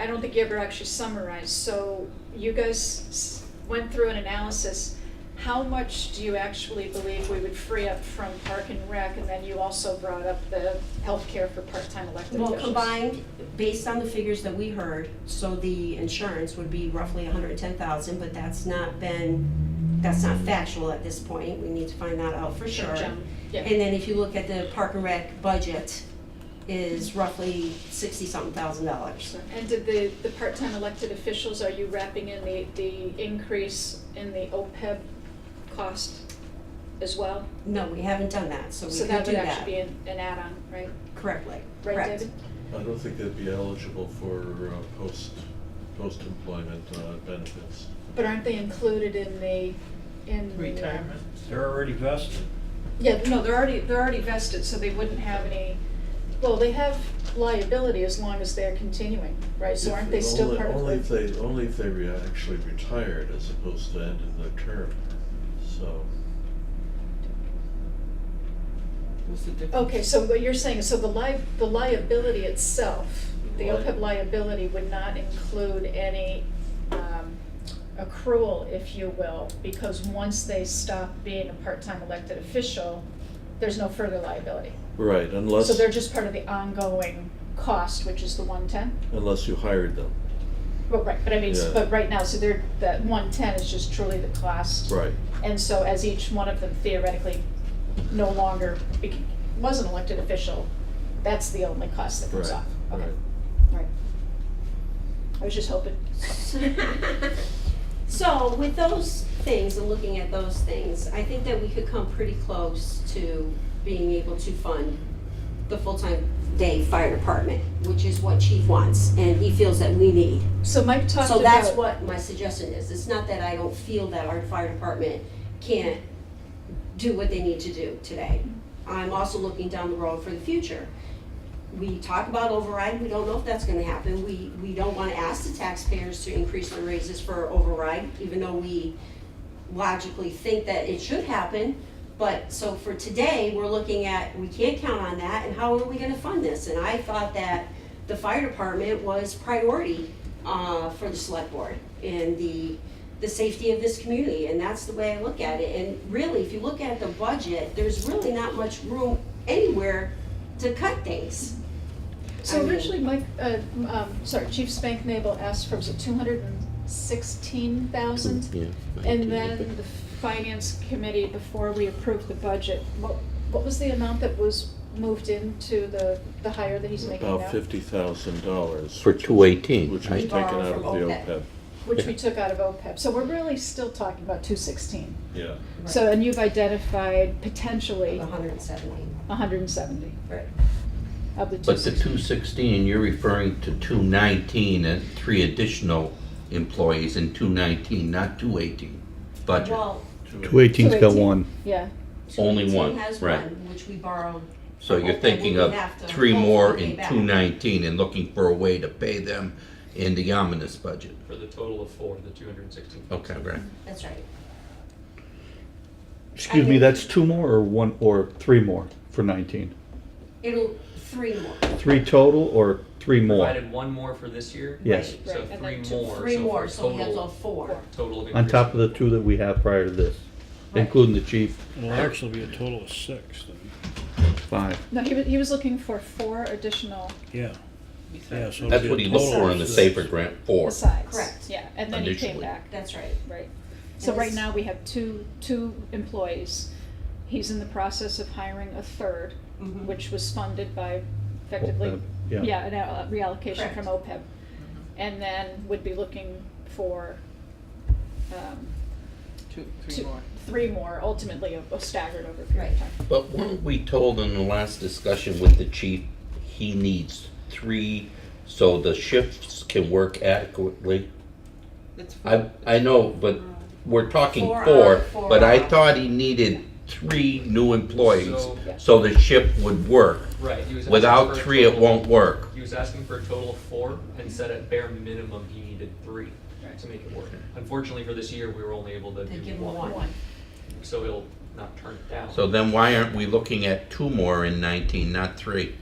I don't think you ever actually summarized. So you guys went through an analysis. How much do you actually believe we would free up from Park and Rec? And then you also brought up the healthcare for part-time elected Well, officials. combined, based on the figures that we heard, so the insurance would be roughly $110,000, but that's not factual at this point. We need to find that out for sure. Yeah. And then if you look at the Park and Rec budget, is roughly $60-something thousand. And did the part-time elected officials, are you wrapping in the increase in the OPEB cost as well? No, we haven't done that, so we So could that do would that. actually be an add-on, right? Correctly, Right, correct. David? I don't think they'd be eligible for post-employment benefits. But aren't they included in Retirement. They're already vested. Yeah, no, they're already vested, so they wouldn't have any, well, they have liability as long as they're continuing, right? So aren't they still part of Only the? only if they actually retired as opposed to ended their term, so. What's the difference? Okay, so what you're saying is, so the liability itself, the Right. OPEB liability would not include any accrual, if you will, because once they stop being a part-time elected official, there's no further liability. Right, unless, So they're just part of the ongoing cost, which is the 110? unless you hired them, Well, right, but I mean, Yeah. but right now, so that 110 is just truly the cost. right. And so as each one of them theoretically no longer was an elected official, that's the only cost that comes Right, off. Okay, right. right. I was just hoping. So with those things and looking at those things, I think that we could come pretty close to being able to fund the full-time day fire department, which is what Chief wants and he feels that we need. So Mike talked about. So that's what my suggestion is. It's not that I don't feel that our fire department can't do what they need to do today. I'm also looking down the road for the future. We talk about override, we don't know if that's gonna happen. We don't wanna ask the taxpayers to increase their raises for override, even though we logically think that it should happen. But, so for today, we're looking at, we can't count on that, and how are we gonna fund this? And I thought that the fire department was priority, for the select board and the safety of this community, and that's the way I look at it. And really, if you look at the budget, there's really not much room anywhere to cut things. So mean- originally, Chief Spank Nabel asked for, was it 216,000? Yeah. And then the finance committee, before we approved the budget, what was the amount that was moved into the hire that he's making now? About $50,000. For 218, Which was right? taken out of the Borrowed from OPEB. Which we took out of OPEB, so we're really still talking about 216. Yeah. So, and you've identified potentially 170. 170 Right. of the But the 216. 216, you're referring to 219 and 3 additional employees in 219, not 218 budget. Well, 218's got 218. one. Yeah, Only 218 one, has right. one, which we borrowed. So from you're OPEB, thinking we of have to 3 more hopefully in pay back. 219 and looking for a way to pay them in the ominous budget. For the total of 4, the 216. Okay, right. That's right. Excuse me, that's 2 more or 1, or 3 more for 19? It'll, 3 more. 3 total or 3 more? Provided 1 more for this year. Yes. So Right, and 3 then more. 3 so more, for a so he has total- a 4. Total of On top of increase. the 2 that we have prior to this, Right. including the chief, It'll actually be a total of 6 then. 5. no, he was looking for 4 additional Yeah. Yeah, so it'll That's be what a he looked total for of in the 6. SAFER grant, 4. besides. Correct. Yeah, and then he came Initially. back. That's right. Right. So And right it's- now, we have two employees. He's in the process of hiring a third, Mhm. which was funded by effectively, OPEB, yeah. an reallocation from Correct. OPEB. And then would be looking for, Three more. 3 more, ultimately staggered over a period of time. But weren't we told in the last discussion with the chief, he needs 3 so the shifts can work adequately? It's I know, but we're talking 4 4, on, 4 but I off. thought he needed 3 new employees So- so the shift would work. Right. He was asking Without for a 3, it total- won't work. He was asking for a total of 4 and said at bare minimum he needed 3 to make it work. Unfortunately for this year, we were only able to They do give him 1. one. So he'll not turn it down. So then why aren't we looking at 2 more in 19, not 3?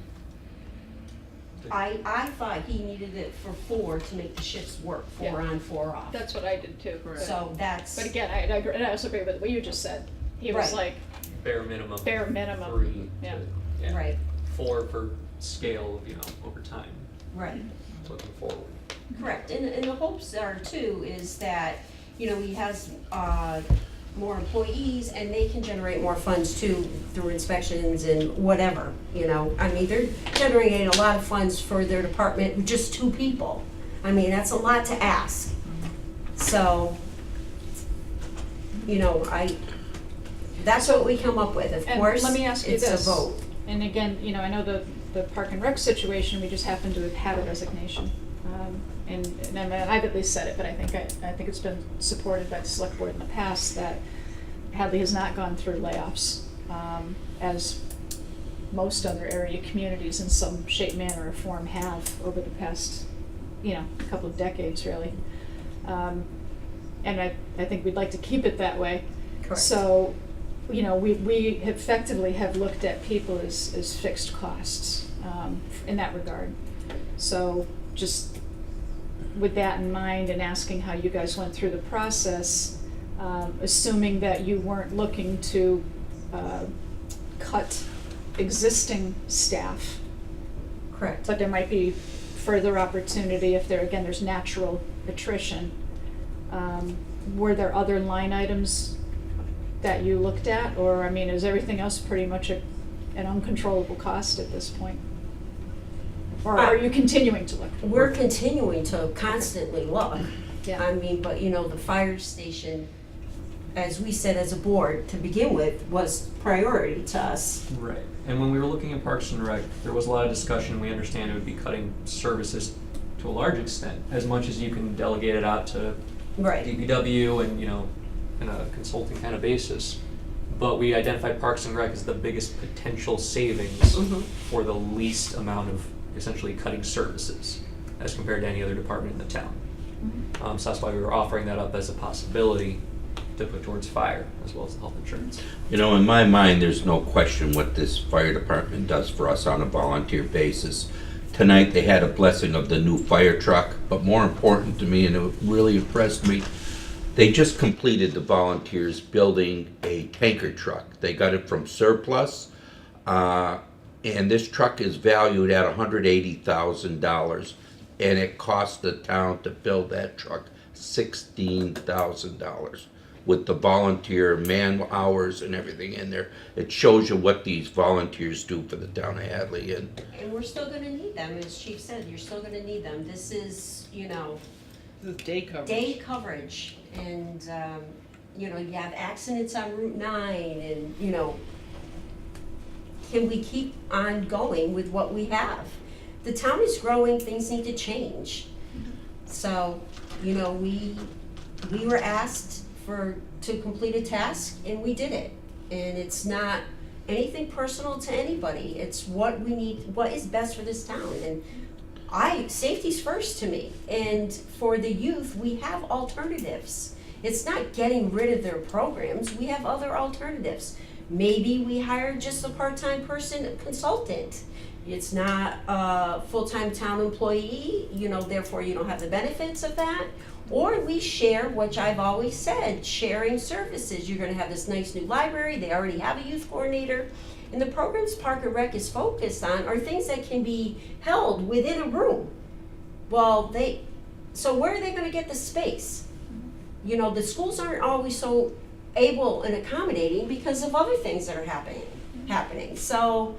I thought he needed it for 4 to make the shifts work, 4 Yeah. on, 4 off. That's what I did too. So that's. But again, I agree, and I also agree with what you just said. He was Right. like, Bare minimum. bare minimum. 3. Yeah. Yeah. Right, 4 for scale, over time, right. looking forward. Correct, and the hopes are too, is that, he has, more employees and they can generate more funds too through inspections and whatever, I mean, they're generating a lot of funds for their department with just 2 people. I mean, that's a lot to ask. So, that's what we come up with, of And course, let me ask you it's a this. vote. And again, I know the Park and Rec situation, we just happen to have had a resignation. And I mean, I've at least said it, but I think it's been supported by the select board in the past that Hadley has not gone through layoffs, as most other area communities in some shape, manner, or form have over the past, couple of decades, really. And I think we'd like to keep it that way. Correct. So, we effectively have looked at people as fixed costs, in that regard. So just with that in mind and asking how you guys went through the process, assuming that you weren't looking to cut existing staff, Correct. but there might be further opportunity if there's natural attrition. Were there other line items that you looked at, or, is everything else pretty much an uncontrollable cost at this point? Or are you continuing to look? We're continuing to constantly look. Yeah. I mean, but the fire station, as we said as a board to begin with, was priority to us. Right. And when we were looking at Parks and Rec, there was a lot of discussion. We understand it would be cutting services to a large extent, as much as you can delegate it out to Right. DPW and, in a consulting kind of basis. But we identified Parks and Rec as the biggest potential savings Mhm. for the least amount of essentially cutting services as compared to any other department in the town. So that's why we were offering that up as a possibility to put towards fire as well as the health insurance. In my mind, there's no question what this fire department does for us on a volunteer basis. Tonight, they had a blessing of the new fire truck, but more important to me, and it really impressed me, they just completed the volunteers building a tanker truck. They got it from surplus. And this truck is valued at $180,000, and it cost the town to build that truck $16,000 with the volunteer man hours and everything in there. It shows you what these volunteers do for the town of Hadley, and And we're still gonna need them, as Chief said, you're still gonna need them. This is, The day coverage. day coverage, and, you have accidents on Route 9, and, can we keep on going with what we have? The town is growing, things need to change. So, we were asked to complete a task, and we did it. And it's not anything personal to anybody, it's what we need, what is best for this town. And safety's first to me, and for the youth, we have alternatives. It's not getting rid of their programs, we have other alternatives. Maybe we hire just a part-time person, a consultant. It's not a full-time town employee, therefore you don't have the benefits of that. Or we share, which I've always said, sharing services. You're gonna have this nice new library, they already have a youth coordinator. And the programs Park and Rec is focused on are things that can be held within a room. Well, so where are they gonna get the space? The schools aren't always so able and accommodating because of other things that are happening. So,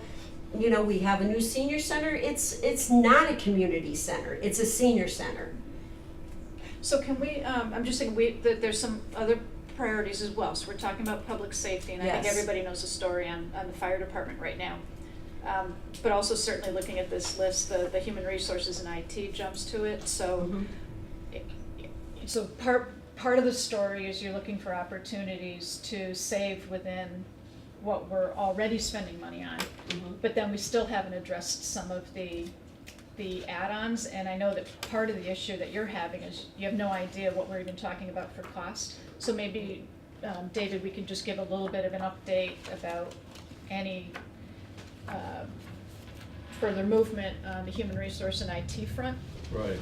we have a new senior center. It's not a community center, it's a senior center. So can we, I'm just thinking, there's some other priorities as well. So we're talking about public safety, and I think Yes. everybody knows the story on the fire department right now. But also certainly looking at this list, the human resources and IT jumps to it. So, so part of the story is you're looking for opportunities to save within what we're already spending money on. But then we still haven't addressed some of the add-ons, and I know that part of the issue that you're having is you have no idea what we're even talking about for cost. So maybe, David, we could just give a little bit of an update about any further movement on the human resource and IT front. Right.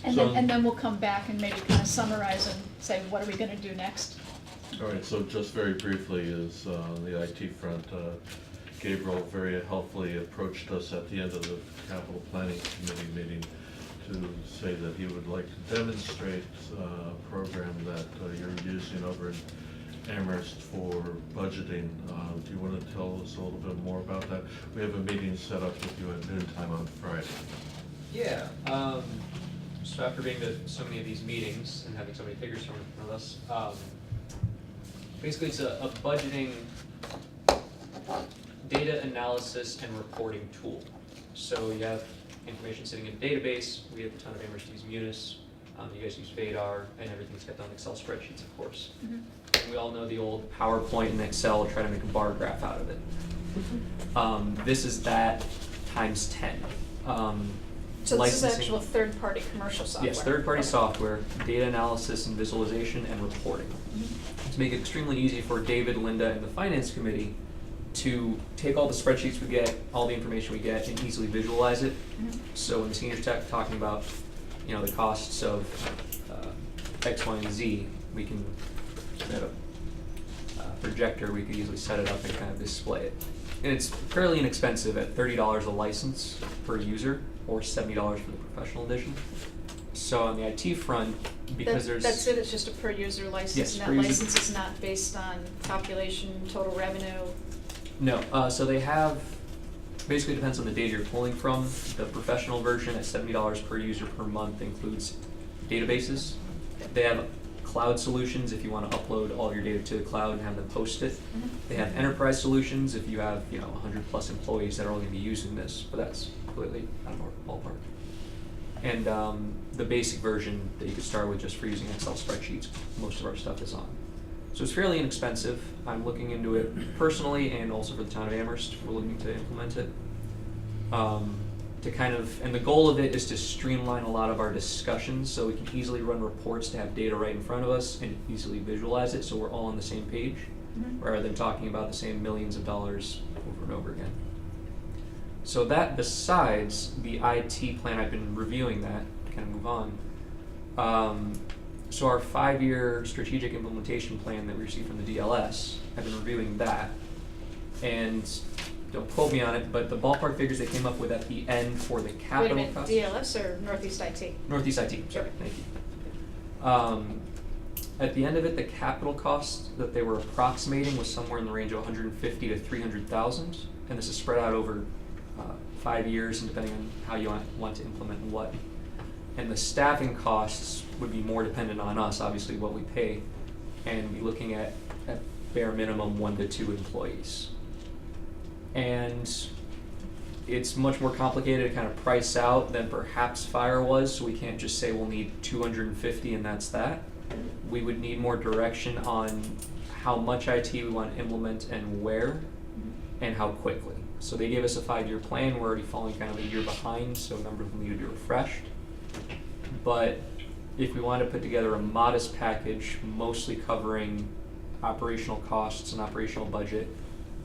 And So- then we'll come back and maybe kind of summarize and say, what are we gonna do next? All right, so just very briefly is on the IT front, Gabriel very helpfully approached us at the end of the capital planning committee meeting to say that he would like to demonstrate a program that you're using over in Amherst for budgeting. Do you want to tell us a little bit more about that? We have a meeting set up with you at noontime on Friday. Yeah, so after being to so many of these meetings and having so many figures thrown in front of us, basically it's a budgeting data analysis and reporting tool. So you have information sitting in a database, we have a ton of Amherst use Munis, you guys use Vadar, and everything's kept on Excel spreadsheets, of course. And we all know the old PowerPoint and Excel try to make a bar graph out of it. This is that times 10. So this is Licensing- actual third-party commercial software. Yes, third-party software, data analysis and visualization and reporting. To make it extremely easy for David, Linda, and the finance committee to take all the spreadsheets we get, all the information we get, and easily visualize it. So when the seniors talking about, the costs of X, Y, and Z, we can have a projector, we could easily set it up and kind of display it. And it's fairly inexpensive at $30 a license per user, or $70 for the professional edition. So on the IT front, because there's... That's it, it's just a per user license, Yes, and per that user. license is not based on population, total revenue. No, so they have, basically depends on the data you're pulling from. The professional version at $70 per user per month includes databases. They have cloud solutions if you want to upload all your data to the cloud and have them post it. They have enterprise solutions if you have, 100 plus employees that are all going to be using this, but that's completely out of our ballpark. And the basic version that you could start with just for using Excel spreadsheets, most of our stuff is on. So it's fairly inexpensive. I'm looking into it personally and also for the town of Amherst. We're looking to implement it. And the goal of it is to streamline a lot of our discussions so we can easily run reports to have data right in front of us and easily visualize it so we're all on the same page rather than talking about the same millions of dollars over and over again. So that besides the IT plan, I've been reviewing that to kind of move on. So our 5-year strategic implementation plan that we received from the DLS, I've been reviewing that. And don't quote me on it, but the ballpark figures they came up with at the end for the Wait a capital minute, costs. DLS or Northeast IT? Northeast IT, sorry, thank you. At the end of it, the capital cost that they were approximating was somewhere in the range of 150 to 300,000, and this is spread out over 5 years, and depending on how you want to implement what. And the staffing costs would be more dependent on us, obviously, what we pay, and be looking at bare minimum 1 to 2 employees. And it's much more complicated to kind of price out than perhaps fire was, so we can't just say we'll need 250 and that's that. We would need more direction on how much IT we want to implement and where, and how quickly. So they gave us a 5-year plan. We're already falling kind of a year behind, so a number of them need to be refreshed. But if we want to put together a modest package, mostly covering operational costs and operational budget,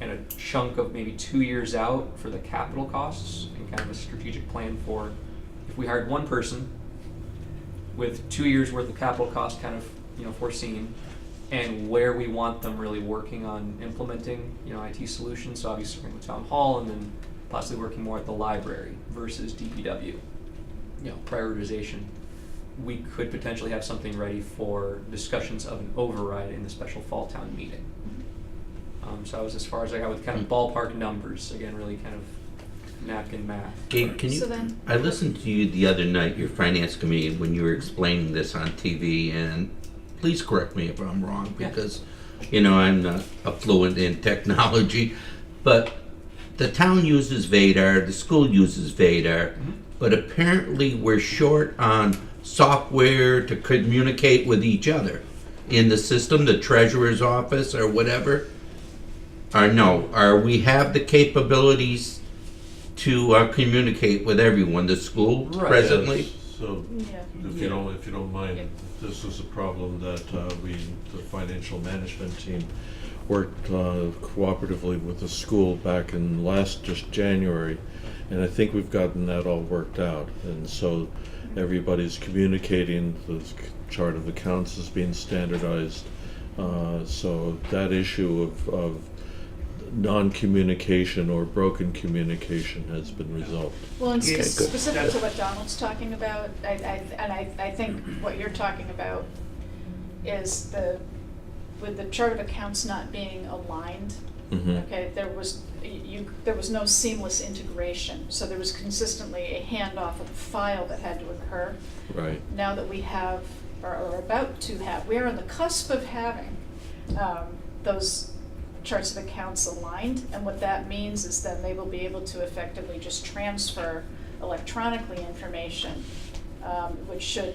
and a chunk of maybe 2 years out for the capital costs, and kind of a strategic plan for, if we hired one person with 2 years worth of capital costs kind of, foreseen, and where we want them really working on implementing, IT solutions. So obviously working with town hall, and then possibly working more at the library versus DPW. Prioritization. We could potentially have something ready for discussions of an override in the special fall town meeting. So I was as far as I got with kind of ballpark numbers, again, really kind of napkin math. Gabe, can you, So then- I listened to you the other night, your finance committee, when you were explaining this on TV, and please correct me if I'm wrong, Yeah. because, I'm not fluent in technology, but the town uses Vadar, the school uses Vadar, but apparently we're short on software to communicate with each other in the system, the treasurer's office or whatever. Or we have the capabilities to communicate with everyone, the school Right. presently? Yes, so, Yeah. if you don't mind, this is a problem that the financial management team worked cooperatively with the school back in just January, and I think we've gotten that all worked out. And so everybody's communicating, the chart of accounts is being standardized. So that issue of non-communication or broken communication has been resolved. Well, and Yeah, good. specific to what Donald's talking about, I think what you're talking about is with the chart of accounts not being aligned, Mhm. okay, there was no seamless integration, so there was consistently a handoff of a file that had to occur. Right. Now that we have, or are about to have, we are on the cusp of having those charts of accounts aligned, and what that means is then they will be able to effectively just transfer electronically information, which should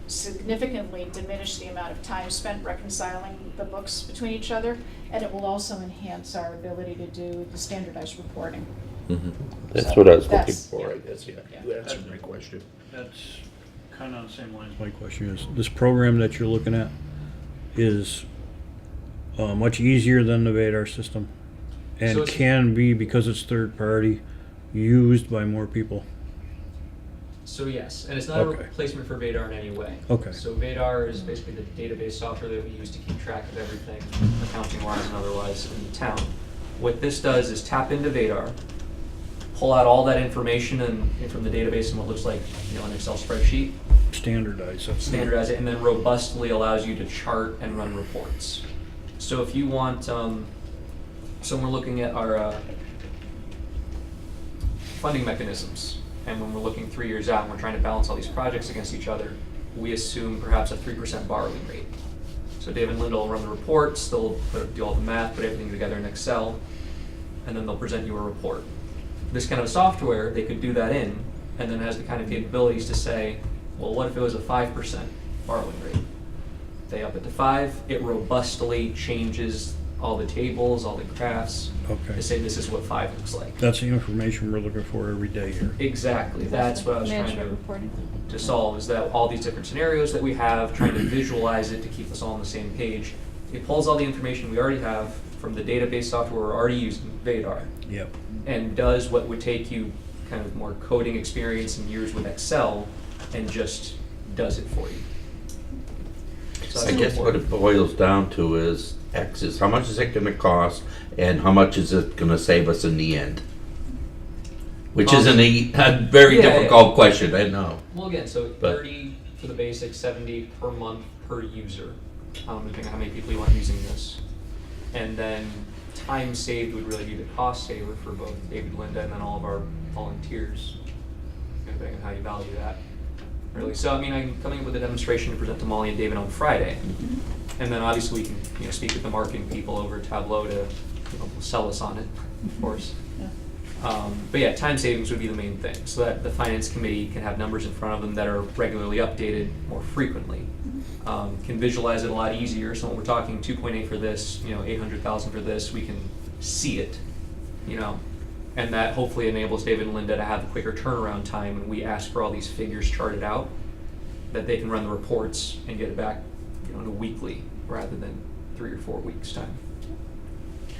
significantly diminish the amount of time spent reconciling the books between each other, and it will also enhance our ability to do the standardized reporting. Mhm. That's what I was looking That's- for, I guess, yeah. Yeah. You answered my question. That's kind of on the same line as my question is, this program that you're looking at is much easier than the Vadar system, So and it's- can be, because it's third party, used by more people. So yes, and it's not a Okay. replacement for Vadar in any way. Okay. So Vadar is basically the database software that we use to keep track of everything, accounting-wise and otherwise, in the town. What this does is tap into Vadar, pull out all that information from the database in what looks like, an Excel spreadsheet, Standardize it. standardize it, and then robustly allows you to chart and run reports. So if you want, so we're looking at our funding mechanisms, and when we're looking 3 years out and we're trying to balance all these projects against each other, we assume perhaps a 3% borrowing rate. So Dave and Linda will run the reports, they'll do all the math, put everything together in Excel, and then they'll present you a report. This kind of software, they could do that in, and then has the kind of capabilities to say, well, what if it was a 5% borrowing rate? They up it to 5, it robustly changes all the tables, all the graphs, Okay. to say this is what 5 looks like. That's the information we're looking for every day here. Exactly, that's what I was trying Management reporting. to solve, is that all these different scenarios that we have, trying to visualize it to keep us all on the same page. It pulls all the information we already have from the database software we're already using, Vadar, Yep. and does what would take you kind of more coding experience and years with Excel, and just does it for you. So I that's guess what important. it boils down to is X is, how much is it gonna cost, and how much is it gonna save us in the end? Which is a very Yeah, yeah. difficult question, I know. Well, again, so But- 30 for the basic, 70 per month per user, depending on how many people you want using this. And then time saved would really be the cost saver for both David, Linda, and then all of our volunteers, depending on how you value that. Really, so I mean, I'm coming up with a demonstration to present to Molly and David on Friday, and then obviously we can speak with the marketing people over at Tableau to sell us on it, of course. Yeah. But yeah, time savings would be the main thing, so that the finance committee can have numbers in front of them that are regularly updated more frequently. Can visualize it a lot easier, so when we're talking 2.8 for this, 800,000 for this, we can see it, and that hopefully enables David and Linda to have the quicker turnaround time when we ask for all these figures charted out, that they can run the reports and get it back, in a weekly rather than 3 or 4 weeks time.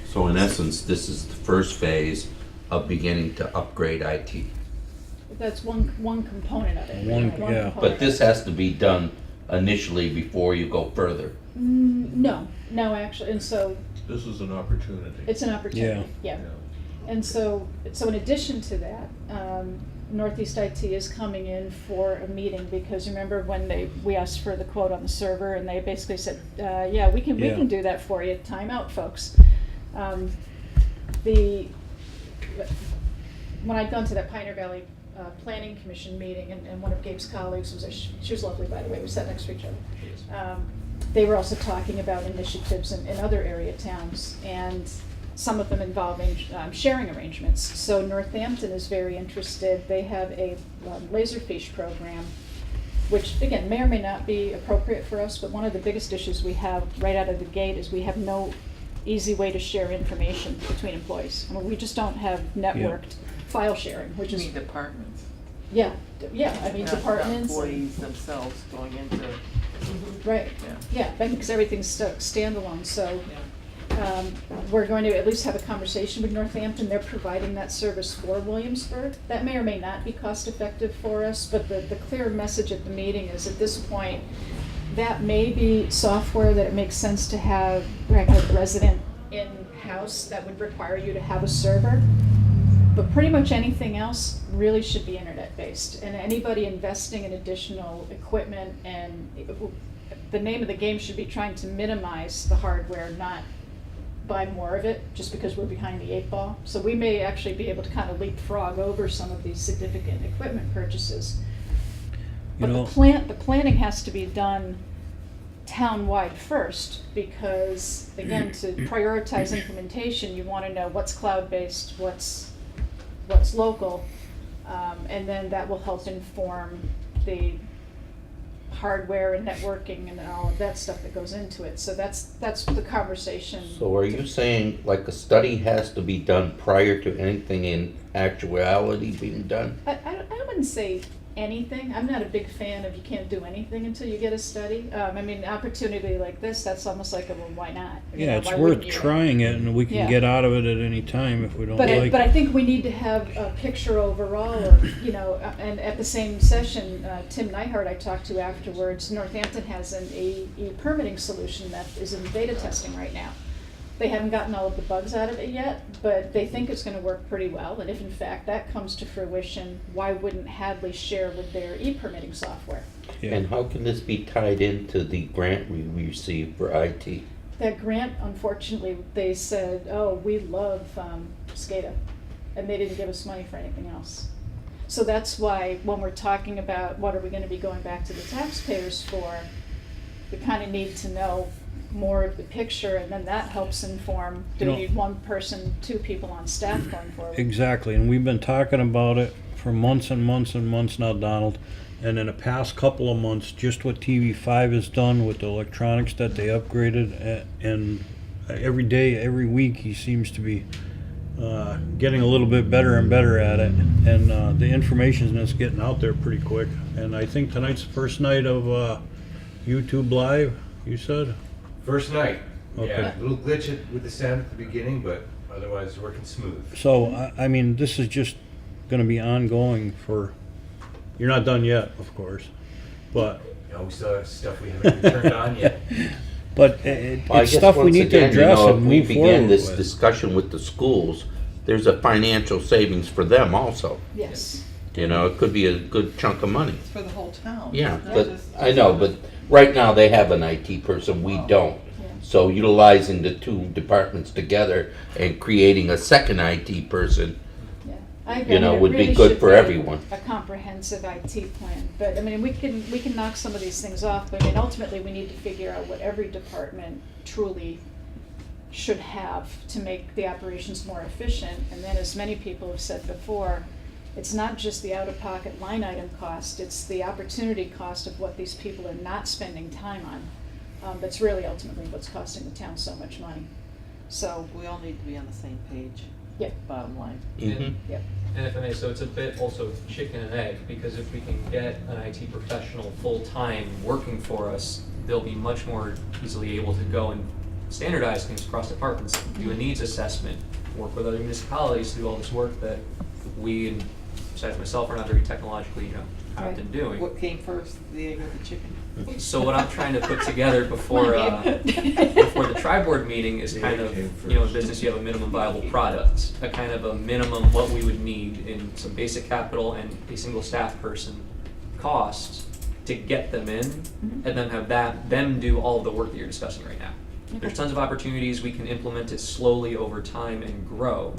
So in essence, this is the first phase of beginning to upgrade IT. That's one component of it. One- yeah. component. But this has to be done initially before you go further. No, actually, and so This is an opportunity. it's an opportunity, yeah. And so in addition to that, Northeast IT is coming in for a meeting, because remember when we asked for the quote on the server, and they basically said, yeah, we can do that for you, time out, folks. When I'd gone to that Pioneer Valley Planning Commission meeting, and one of Gabe's colleagues she was lovely, by the way, we sat next to each other. They were also talking about initiatives in other area towns, and some of them involving sharing arrangements. So Northampton is very interested. They have a Laserfish program, which again may or may not be appropriate for us, but one of the biggest issues we have right out of the gate is we have no easy way to share information between employees. I mean, we just don't have networked file sharing, which You is, mean departments? yeah, I mean, Not departments. employees themselves going into, Right, yeah. because everything's standalone, so Yeah. we're going to at least have a conversation with Northampton. They're providing that service for Williamsburg. That may or may not be cost effective for us, but the clear message at the meeting is at this point, that may be software that it makes sense to have like a resident in-house that would require you to have a server. But pretty much anything else really should be internet-based. And anybody investing in additional equipment, and the name of the game should be trying to minimize the hardware, not buy more of it, just because we're behind the 8 ball. So we may actually be able to kind of leapfrog over some of these significant equipment purchases. But the planning has to be done town-wide first, because again, to prioritize implementation, you want to know what's cloud-based, what's local, and then that will help inform the hardware and networking and all of that stuff that goes into it. So that's the conversation. So are you saying like a study has to be done prior to anything in actuality being done? I wouldn't say anything. I'm not a big fan of you can't do anything until you get a study. I mean, an opportunity like this, that's almost like, well, why not? Yeah, it's why worth wouldn't you? trying it, and we can Yeah. get out of it at any time if we don't But like I it. think we need to have a picture overall of, and at the same session, Tim Nyhart I talked to afterwards, Northampton has an AE permitting solution that is in beta testing right now. They haven't gotten all of the bugs out of it yet, but they think it's gonna work pretty well, and if in fact that comes to fruition, why wouldn't Hadley share with their e-permitting software? Yeah. And how can this be tied into the grant we received for IT? That grant, unfortunately, they said, oh, we love SCADA, and they didn't give us money for anything else. So that's why when we're talking about what are we gonna be going back to the taxpayers for, we kinda need to know more of the picture, and then that helps inform, do we need one person, 2 people on staff going forward? Exactly, and we've been talking about it for months and months and months now, Donald. And in the past couple of months, just what TV5 has done with the electronics that they upgraded, and every day, every week, he seems to be getting a little bit better and better at it. And the information is getting out there pretty quick. And I think tonight's the first night of YouTube Live, you said? First night. Okay. Yeah, a little glitch with the sound at the beginning, but otherwise working smooth. So, I mean, this is just gonna be ongoing for, you're not done yet, of course, but No, we still have stuff we haven't even turned on yet. But Well, I it's guess stuff we once need to again, address if and we move begin forward this with. discussion with the schools, there's a financial savings for them also. Yes. You know, it could be a good chunk of money. It's for the whole town. Yeah, not but, just- I know, but right now they have an IT person, we don't. Yeah. So utilizing the two departments together and creating a second IT person, Yeah. I agree. you know, It would be really good should for be everyone. A comprehensive IT plan, but I mean, we can knock some of these things off, but I mean, ultimately, we need to figure out what every department truly should have to make the operations more efficient, and then as many people have said before, it's not just the out-of-pocket line item cost, it's the opportunity cost of what these people are not spending time on, that's really ultimately what's costing the town so much money. So, We all need to be on the same page, yeah, bottom line. Mhm. yeah. And if I may, so it's a bit also chicken and egg, because if we can get an IT professional full-time working for us, they'll be much more easily able to go and standardize things across departments, do a needs assessment, work with other municipalities to do all this work that we, and besides myself, are not very technologically, apt in doing. What came first, the egg or the chicken? So what I'm trying to put together before the tri-board meeting is kind of, in business you have a minimum viable product, a kind of a minimum what we would need in some basic capital and a single staff person cost to get them in, and then have them do all of the work that you're discussing right now. There's tons of opportunities, we can implement it slowly over time and grow,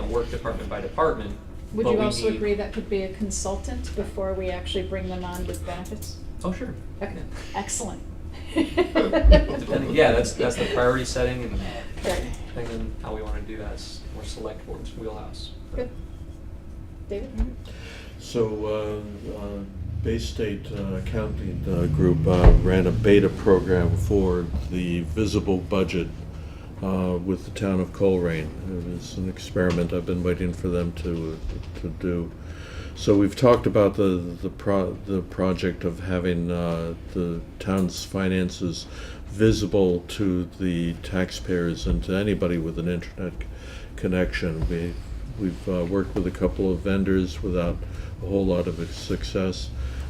work department by department. Would but you we also need- agree that could be a consultant before we actually bring them on with benefits? Oh, sure. Okay, excellent. Depending, yeah, that's the priority setting and Right. thinking how we want to do that. It's more select board's wheelhouse. Good. David? So, Bay State Accounting Group ran a beta program for the visible budget with the town of Coleraine. It was an experiment I've been waiting for them to do. So we've talked about the project of having the town's finances visible to the taxpayers and to anybody with an internet connection. We've worked with a couple of vendors without a whole lot of success.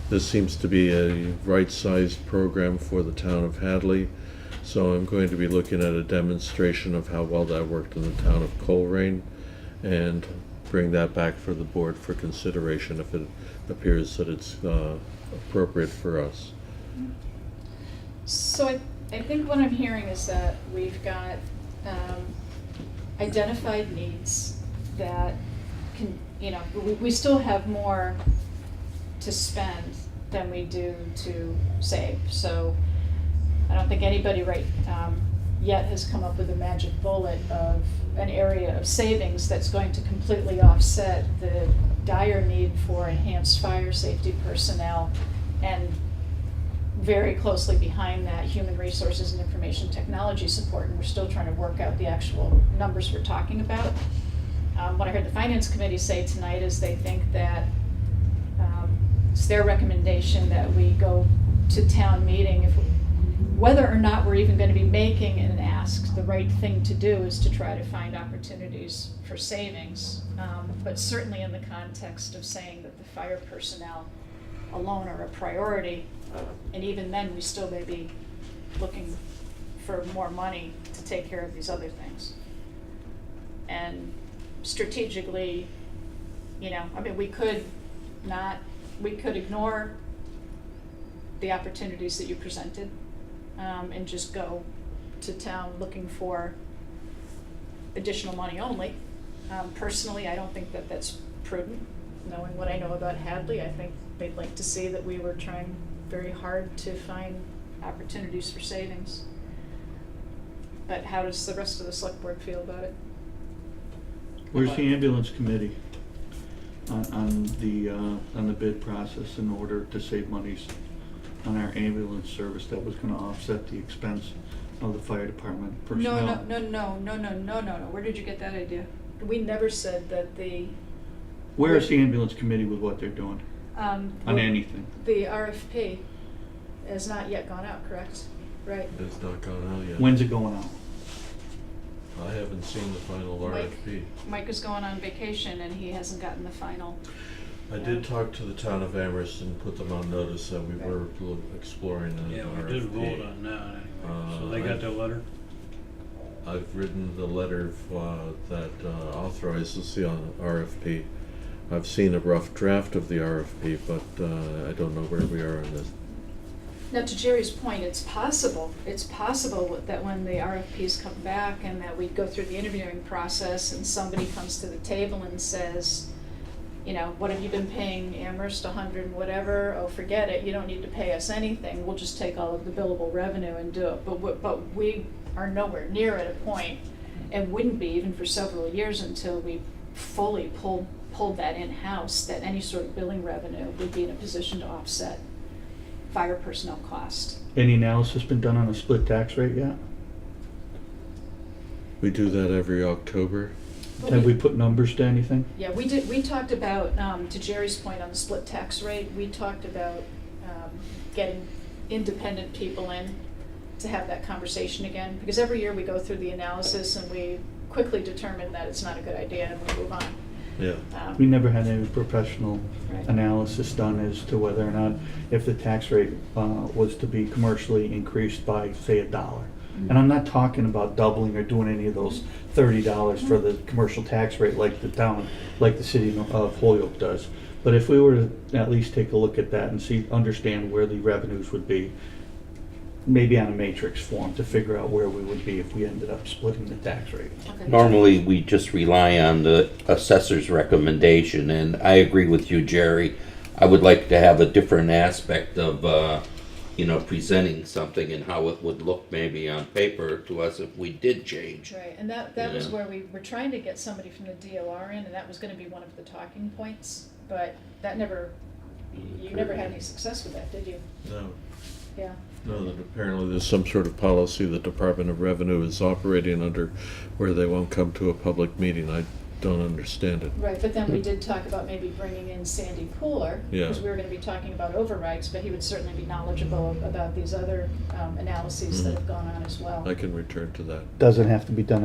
This seems to be a right-sized program for the town of Hadley. So I'm going to be looking at a demonstration of how well that worked in the town of Coleraine and bring that back for the board for consideration if it appears that it's appropriate for us. So I think what I'm hearing is that we've got identified needs that can, we still have more to spend than we do to save. So I don't think anybody yet has come up with a magic bullet of an area of savings that's going to completely offset the dire need for enhanced fire safety personnel, and very closely behind that, human resources and information technology support, and we're still trying to work out the actual numbers we're talking about. What I heard the Finance Committee say tonight is they think that it's their recommendation that we go to town meeting. Whether or not we're even going to be making an ask, the right thing to do is to try to find opportunities for savings, but certainly in the context of saying that the fire personnel alone are a priority, and even then we still may be looking for more money to take care of these other things. And strategically, we could ignore the opportunities that you presented and just go to town looking for additional money only. Personally, I don't think that that's prudent. Knowing what I know about Hadley, I think they'd like to see that we were trying very hard to find opportunities for savings. But how does the rest of the select board feel about it? Where's the ambulance committee on the bid process in order to save monies on our ambulance service that was gonna offset the expense of the fire department personnel? No. Where did you get that idea? We never said that Where is the ambulance committee with what they're doing on anything? The RFP has not yet gone out, correct? Right. It's not gone out yet. When's it going out? I haven't seen the final RFP. Mike is going on vacation and he hasn't gotten the final. I did talk to the town of Amherst and put them on notice that we were exploring an Yeah, RFP. we did vote on that anyway, so they got their letter? I've written the letter that authorizes the RFP. I've seen a rough draft of the RFP, but I don't know where we are on this. Now, to Jerry's point, it's possible that when the RFPs come back and that we go through the interviewing process and somebody comes to the table and says, you know, what have you been paying Amherst, 100 and whatever, oh, forget it, you don't need to pay us anything, we'll just take all of the billable revenue and do it. But we are nowhere near at a point, and wouldn't be even for several years until we fully pulled that in-house, that any sort of billing revenue would be in a position to offset fire personnel cost. Any analysis been done on a split tax rate yet? We do that every October. Have we put numbers to anything? Yeah, we did, we talked about, to Jerry's point on the split tax rate, we talked about getting independent people in to have that conversation again, because every year we go through the analysis and we quickly determine that it's not a good idea and we move on. Yeah. We never had any professional Right. analysis done as to whether or not, if the tax rate was to be commercially increased by, say, $1. And I'm not talking about doubling or doing any of those $30 for the commercial tax rate like the town, like the city of Holyoke does. But if we were to at least take a look at that and see, understand where the revenues would be, maybe on a matrix form to figure out where we would be if we ended up splitting the tax rate. Okay. Normally, we just rely on the assessor's recommendation, and I agree with you, Jerry. I would like to have a different aspect of, presenting something and how it would look maybe on paper to us if we did change. Right, and that was where we were trying to get somebody from the DLR in, and that was gonna be one of the talking points, but that you never had any success with that, did you? No. Yeah. No, that apparently there's some sort of policy the Department of Revenue is operating under where they won't come to a public meeting. I don't understand it. Right, but then we did talk about maybe bringing in Sandy Pooler, Yeah. because we were gonna be talking about overrides, but he would certainly be knowledgeable about these other analyses that have gone on as well. I can return to that. Doesn't have to be done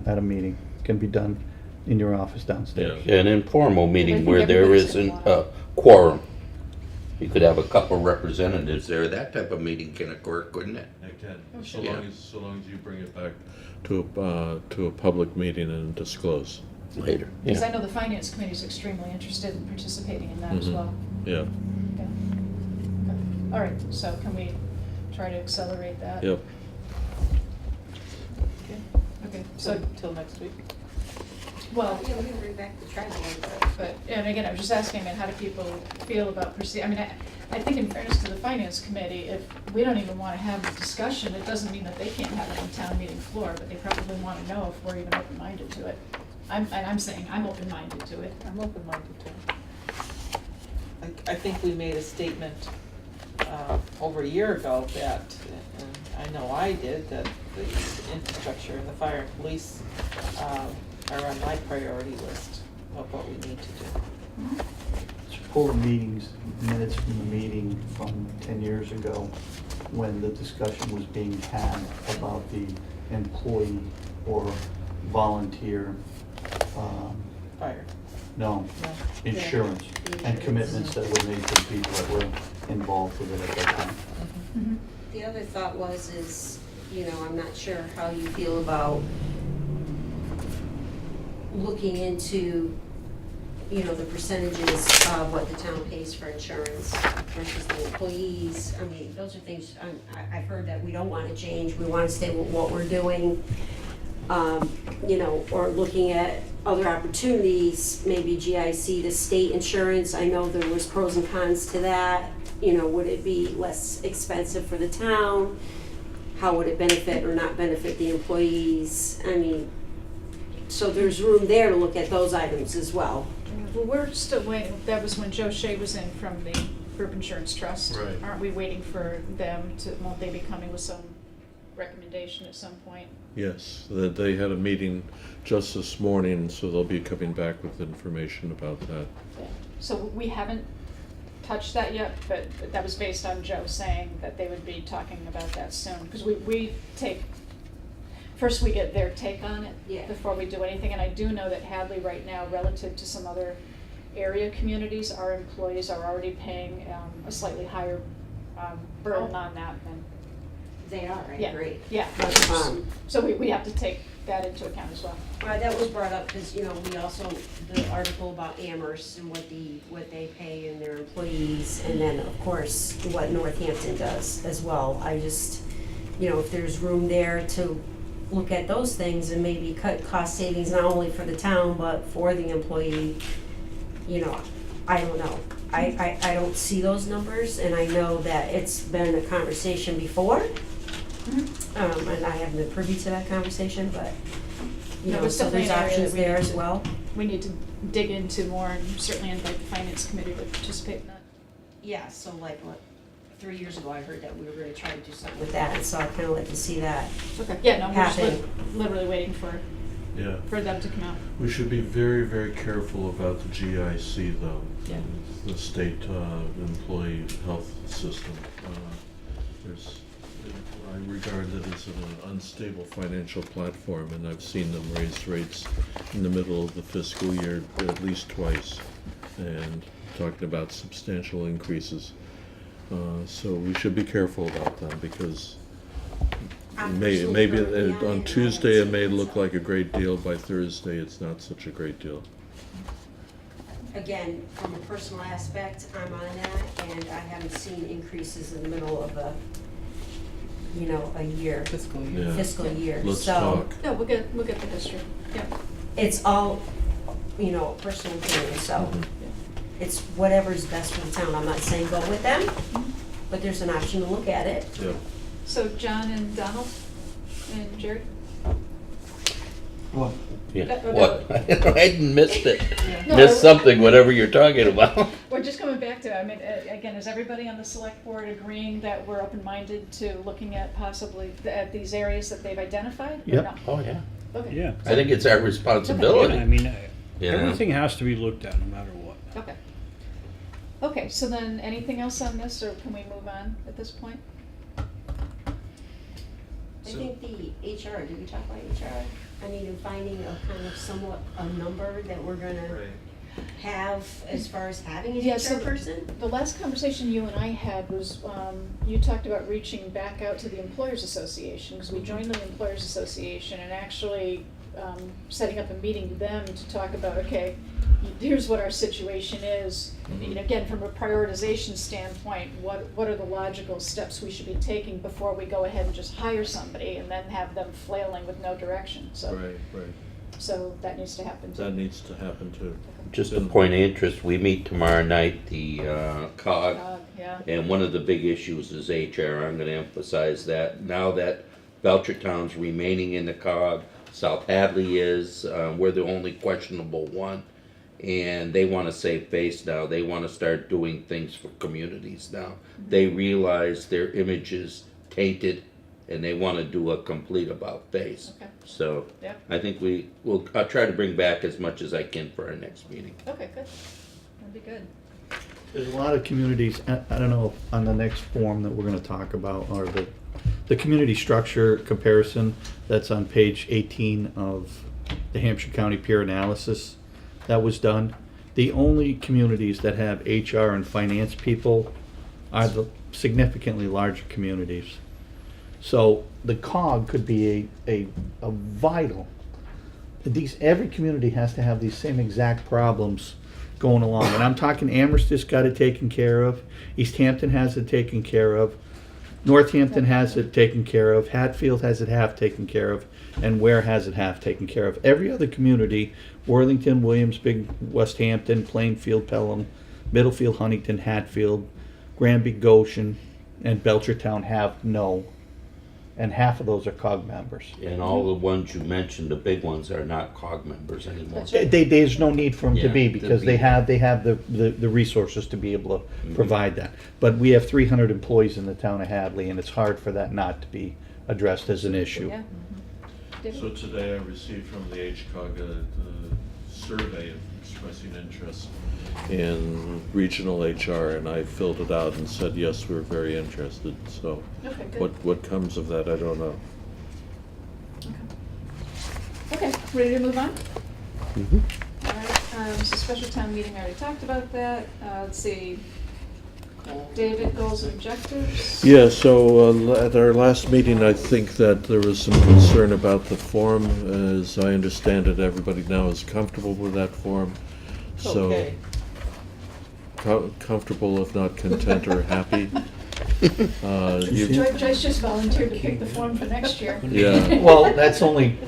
at a meeting. It can be done in your office downstairs. Yeah. An informal I meeting think where there everybody's gonna isn't want a quorum. You could have a couple representatives there. That type of meeting can occur, couldn't it? It can, Oh, so sure. long as you bring it back to a public meeting and disclose. Later, Because I yeah. know the finance committee is extremely interested in participating in that as Mhm. well. Yeah, Okay. Okay. All right, so can we try to accelerate that? yep. Okay, So, so, till next week? well, Yeah, we can bring back the tribal. but, and again, I was just asking, how do people feel about I mean, I think in fairness to the finance committee, if we don't even wanna have the discussion, it doesn't mean that they can't have it on town meeting floor, but they probably wanna know if we're even open-minded to it. I'm saying I'm open-minded to it. I'm open-minded too. I think we made a statement over a year ago that, and I know I did, that the infrastructure and the fire and police are on my priority list of what we need to do. Let's pull the minutes from the meeting from 10 years ago when the discussion was being had about the employee or volunteer, Fire. no, No. insurance and commitments that were made to the people that were involved with it at that time. Mhm. The other thought is, I'm not sure how you feel about looking into, the percentages of what the town pays for insurance versus the employees. I mean, those are things, I've heard that we don't want to change, we want to stay with what we're doing. Or looking at other opportunities, maybe GIC to state insurance. I know there was pros and cons to that. Would it be less expensive for the town? How would it benefit or not benefit the employees? I mean, so there's room there to look at those items as well. Well, we're still waiting, that was when Joe Shea was in from the Group Insurance Trust. Right. Aren't we waiting for them won't they be coming with some recommendation at some point? Yes, they had a meeting just this morning, so they'll be coming back with information about that. So we haven't touched that yet, but that was based on Joe saying that they would be talking about that soon. Because first we get their take on it Yeah. before we do anything. And I do know that Hadley right now, relative to some other area communities, our employees are already paying a slightly higher burden on that than. They are, I Yeah, agree. yeah. Um, So we have to take that into account as well. That was brought up because, you know, we also, the article about Amherst and what they pay and their employees, and then, of course, what Northampton does as well. I just, you know, if there's room there to look at those things and maybe cut cost savings not only for the town, but for the employee, you know, I don't know. I don't see those numbers, and I know that it's been a conversation before. And I haven't been privy to that conversation, but, you No, know, it's so definitely there's an area options that we there need as to- well. We need to dig into more and certainly invite the finance committee to participate in that. Yeah, so like, what, 3 years ago, I heard that we were gonna try to do something with that, and so I'd kinda like to see that. Okay. Yeah, no, we're just Happen. literally waiting for Yeah. them to come out. We should be very, very careful about the GIC though. Yeah. The state employee health system. I regard it as an unstable financial platform, and I've seen them raise rates in the middle of the fiscal year at least twice, and talking about substantial increases. So we should be careful about them, because I'm maybe personally currently on it, and I on haven't Tuesday it seen may it, look so. like a great deal, by Thursday it's not such a great deal. Again, from a personal aspect, I'm on that, and I haven't seen increases in the middle of a, you know, a year, Yeah. fiscal year, Let's so. talk. Yeah, we'll get the history. Yeah. It's all, you know, personal opinion, so Mhm. it's whatever's best for the town. I'm not saying go with them, but there's an option to look at it. Yeah. So John and Donald and Jerry? What? Yeah, About- what? I missed it. No, Missed something, whatever you're talking about. We're just coming back to, I mean, again, is everybody on the select board agreeing that we're open-minded to looking at possibly, at these areas that they've identified? or Yep. no? Oh, yeah. Okay. Yeah. I think it's our Yeah, responsibility. I mean, Yeah. everything has to be looked at no matter what. Okay. Okay, so then, anything else on this, or can we move on at this point? I think the HR, did we talk about HR? I mean, in finding a kind of somewhat a number that we're gonna have as far as having an Yeah, HR so person? The last conversation you and I had was, you talked about reaching back out to the Employers Association, because we joined the Employers Association and actually setting up a meeting with them to talk about, okay, here's what our situation is. You know, again, from a prioritization standpoint, what are the logical steps we should be taking before we go ahead and just hire somebody and then have them flailing with no direction, so. Right. So that needs to happen too. That needs to happen too. Just a point of interest, we meet tomorrow night, the COG, Yeah. and one of the big issues is HR. I'm gonna emphasize that. Now that Belchertown's remaining in the COG, South Hadley is, we're the only questionable one. And they wanna save face now. They wanna start doing things for communities now. They realize their image is tainted, and they wanna do a complete about face. Okay. So, Yep. I think I'll try to bring back as much as I can for our next meeting. Okay, good. That'd be good. There's a lot of communities, I don't know, on the next form that we're gonna talk about, or the community structure comparison that's on page 18 of the Hampshire County Peer Analysis that was done. The only communities that have HR and finance people are the significantly larger communities. So the COG could be a vital, every community has to have these same exact problems going along. And I'm talking Amherst has got it taken care of, East Hampton has it taken care of, Northampton has it taken care of, Hatfield has it half taken care of, and Ware has it half taken care of. Every other community, Worthington, Williams, Big West Hampton, Plainfield, Pelham, Middlefield, Huntington, Hatfield, Granby, Goshen, and Belchertown have no. And half of those are COG members. And all the ones you mentioned, the big ones, are not COG members anymore. That's right. There's no need for them to Yeah, be, to because be. they have the resources to be able to Mhm. provide that. But we have 300 employees in the town of Hadley, and it's hard for that not to be addressed as an issue. Yeah. David? So today I received from the HCOG a survey expressing interest in regional HR, and I filled it out and said, yes, we're very interested, so. Okay, good. What comes of that, I don't know. Okay, ready to move on? Mhm. All right, So special town meeting, I already talked about that. Let's see, David, goals and objectives? Yeah, so at our last meeting, I think that there was some concern about the form. As I understand it, everybody now is comfortable with that form. So Okay. comfortable, if not content or happy. Joyce just volunteered to pick the form for next year. Yeah. Well, that's only,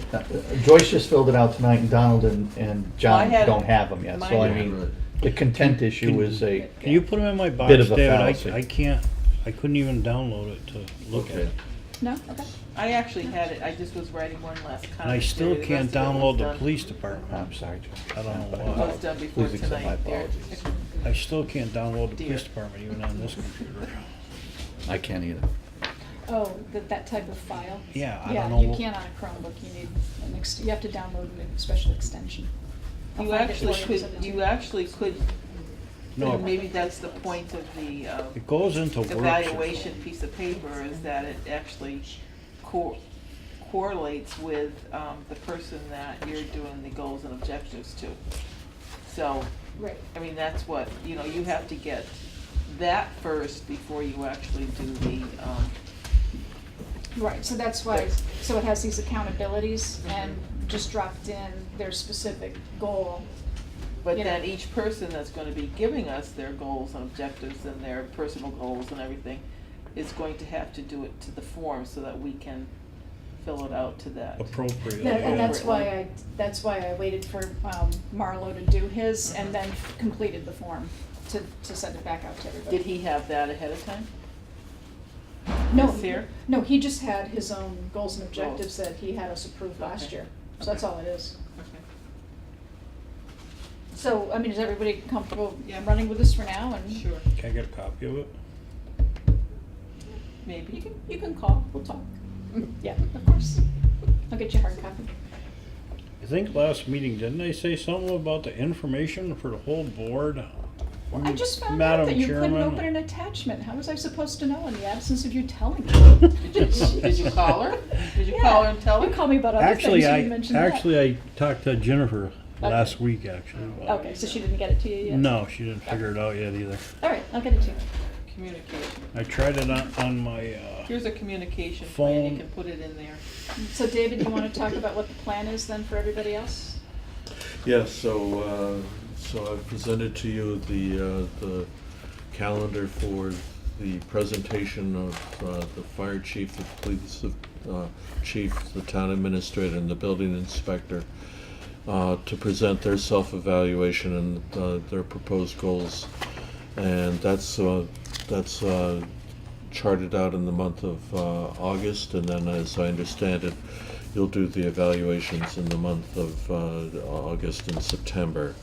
Joyce just filled it out tonight, and Donald and I John had- don't have them yet, so I mine- mean, the content issue is a, Can you put them in my box, Bit of a David? fallacy. I can't, I couldn't even download it to look at Okay. it. No? Okay. I actually had it, I just was writing one last comment. And I still The rest can't of it was download the done. police department. I'm sorry, Joe. I don't know It why. was done before Please accept my tonight, dear. apologies. I still can't download the Dear. police department even on this computer. I can't either. Oh, that type of file? Yeah, I Yeah, don't know. you can't on a Chromebook, you need you have to download a special extension. I'll You find it actually for you and could, send it to you actually could, No. maybe that's the point of the It goes into worksheet. evaluation piece of paper, is that it actually correlates with the person that you're doing the goals and objectives to. So, Right. I mean, that's what, you know, you have to get that first before you actually do the, Right, so that's why, so it has these accountabilities and just dropped in their specific goal. but You know. then each person that's gonna be giving us their goals and objectives and their personal goals and everything is going to have to do it to the form so that we can fill it out to that. Appropriate. And yeah. that's why I waited for Marlo to do his and then completed the form to send it back out to everybody. Did he have that ahead of time? No, this year? No, he just had his own goals and objectives that he had us approve last Okay. year. So that's all it is. Okay. So, I mean, is everybody comfortable Yeah. running with this for now? And Sure, Can I get a copy of it? maybe. You can call, we'll talk. Yeah, of course. I'll get you a hard copy. I think last meeting, didn't they say something about the information for the whole board? Well, I just found out Madam that you couldn't Chairman? open an attachment. How was I supposed to know in the absence of you telling me? Did you call her? Did you call her and tell her? You called me about other Actually, things, you I, didn't mention that. actually, I talked to Jennifer Okay. last week, actually. about it. Okay, so she didn't get it to you yet? No, she didn't figure it out yet either. All right, I'll get it to you. Communication. I tried it on my, Here's a communication plan, you Phone. can put it in there. So David, you want to talk about what the plan is then for everybody else? Yeah, so I've presented to you the calendar for the presentation of the fire chief, the police chief, the town administrator, and the building inspector to present their self-evaluation and their proposed goals. And that's charted out in the month of August, and then as I understand it, you'll do the evaluations in the month of August and September.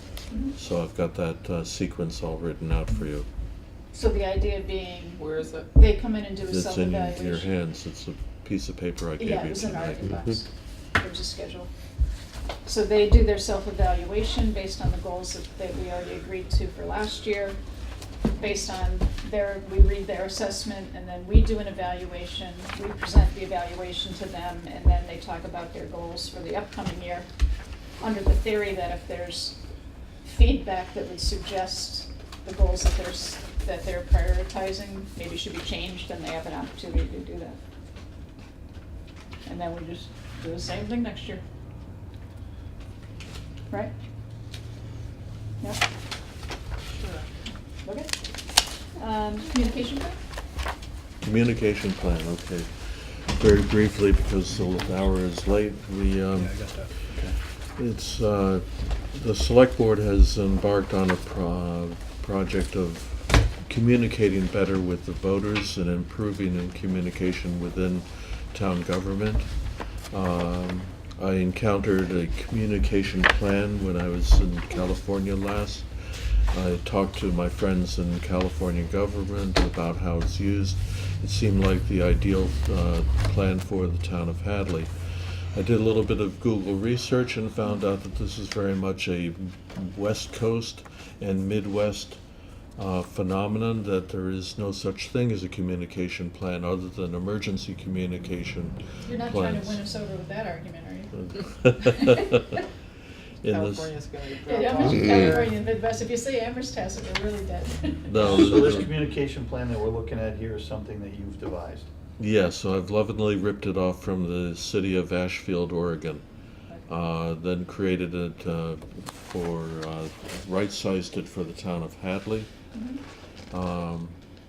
So I've got that sequence all written out for you. So the idea being, Where is it? they come in and do a It's in self-evaluation. your hands, it's a piece of paper I gave you Yeah, it was in our tonight. inbox. There's a schedule. So they do their self-evaluation based on the goals that we already agreed to for last year. Based on we read their assessment, and then we do an evaluation. We present the evaluation to them, and then they talk about their goals for the upcoming year. Under the theory that if there's feedback that would suggest the goals that they're prioritizing maybe should be changed, then they have an opportunity to do that. And then we just do the same thing next year. Right? Yep. Sure. Okay. Communication plan? Communication plan, okay. Very briefly, because the hour is late, yeah, I got that. it's, the select board has embarked on a project of communicating better with the voters and improving in communication within town government. I encountered a communication plan when I was in California last. I talked to my friends in California government about how it's used. It seemed like the ideal plan for the town of Hadley. I did a little bit of Google research and found out that this is very much a West Coast and Midwest phenomenon, that there is no such thing as a communication plan other than emergency communication You're not plans. trying to win us over with that argument, are you? In California's gonna drop Yeah, off. Amherst, California, and Midwest, if you say Amherst has it, we're really dead. No, So this communication plan that we're looking at here is something that you've devised. yeah, so I've lovingly ripped it off from the city of Ashfield, Oregon. Then created it right-sized it for the town of Hadley.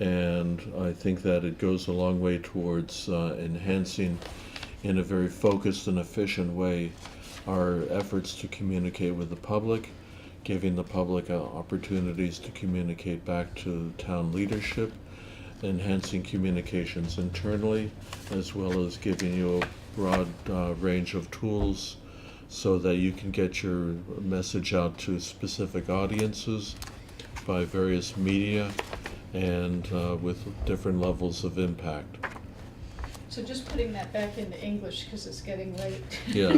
And I think that it goes a long way towards enhancing, in a very focused and efficient way, our efforts to communicate with the public, giving the public opportunities to communicate back to town leadership, enhancing communications internally, as well as giving you a broad range of tools so that you can get your message out to specific audiences by various media and with different levels of impact. So just putting that back into English, because it's getting late. Yeah.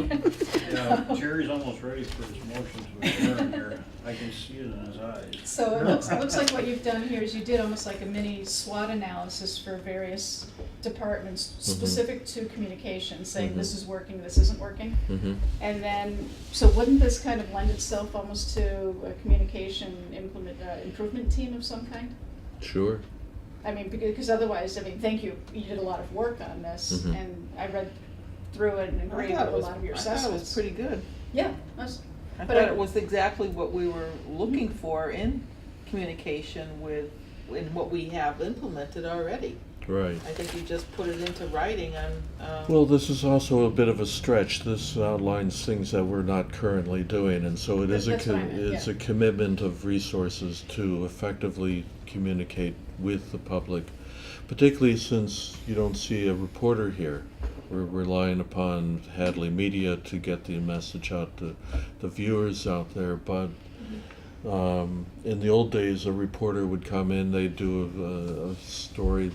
Yeah, Jerry's almost ready for his motion to adjourn here. I can see it in his eyes. So it looks like what you've done here is you did almost like a mini SWOT analysis for various departments specific to communication, saying this is working, this isn't working. And then, so wouldn't this kind of lend itself almost to a communication improvement team of some kind? Sure. I mean, because otherwise, I mean, thank you, you did a lot of work on this, and I read through it and agreed with a lot of your I assessments. thought it was pretty good. Yeah, I but thought it was exactly what we were looking for in communication in what we have implemented already. Right. I think you just put it into writing on, Well, this is also a bit of a stretch. This outlines things that we're not currently doing, and so it is That's what I meant, it's yeah. a commitment of resources to effectively communicate with the public, particularly since you don't see a reporter here. We're relying upon Hadley Media to get the message out to the viewers out there, but in the old days, a reporter would come in, they'd do a story.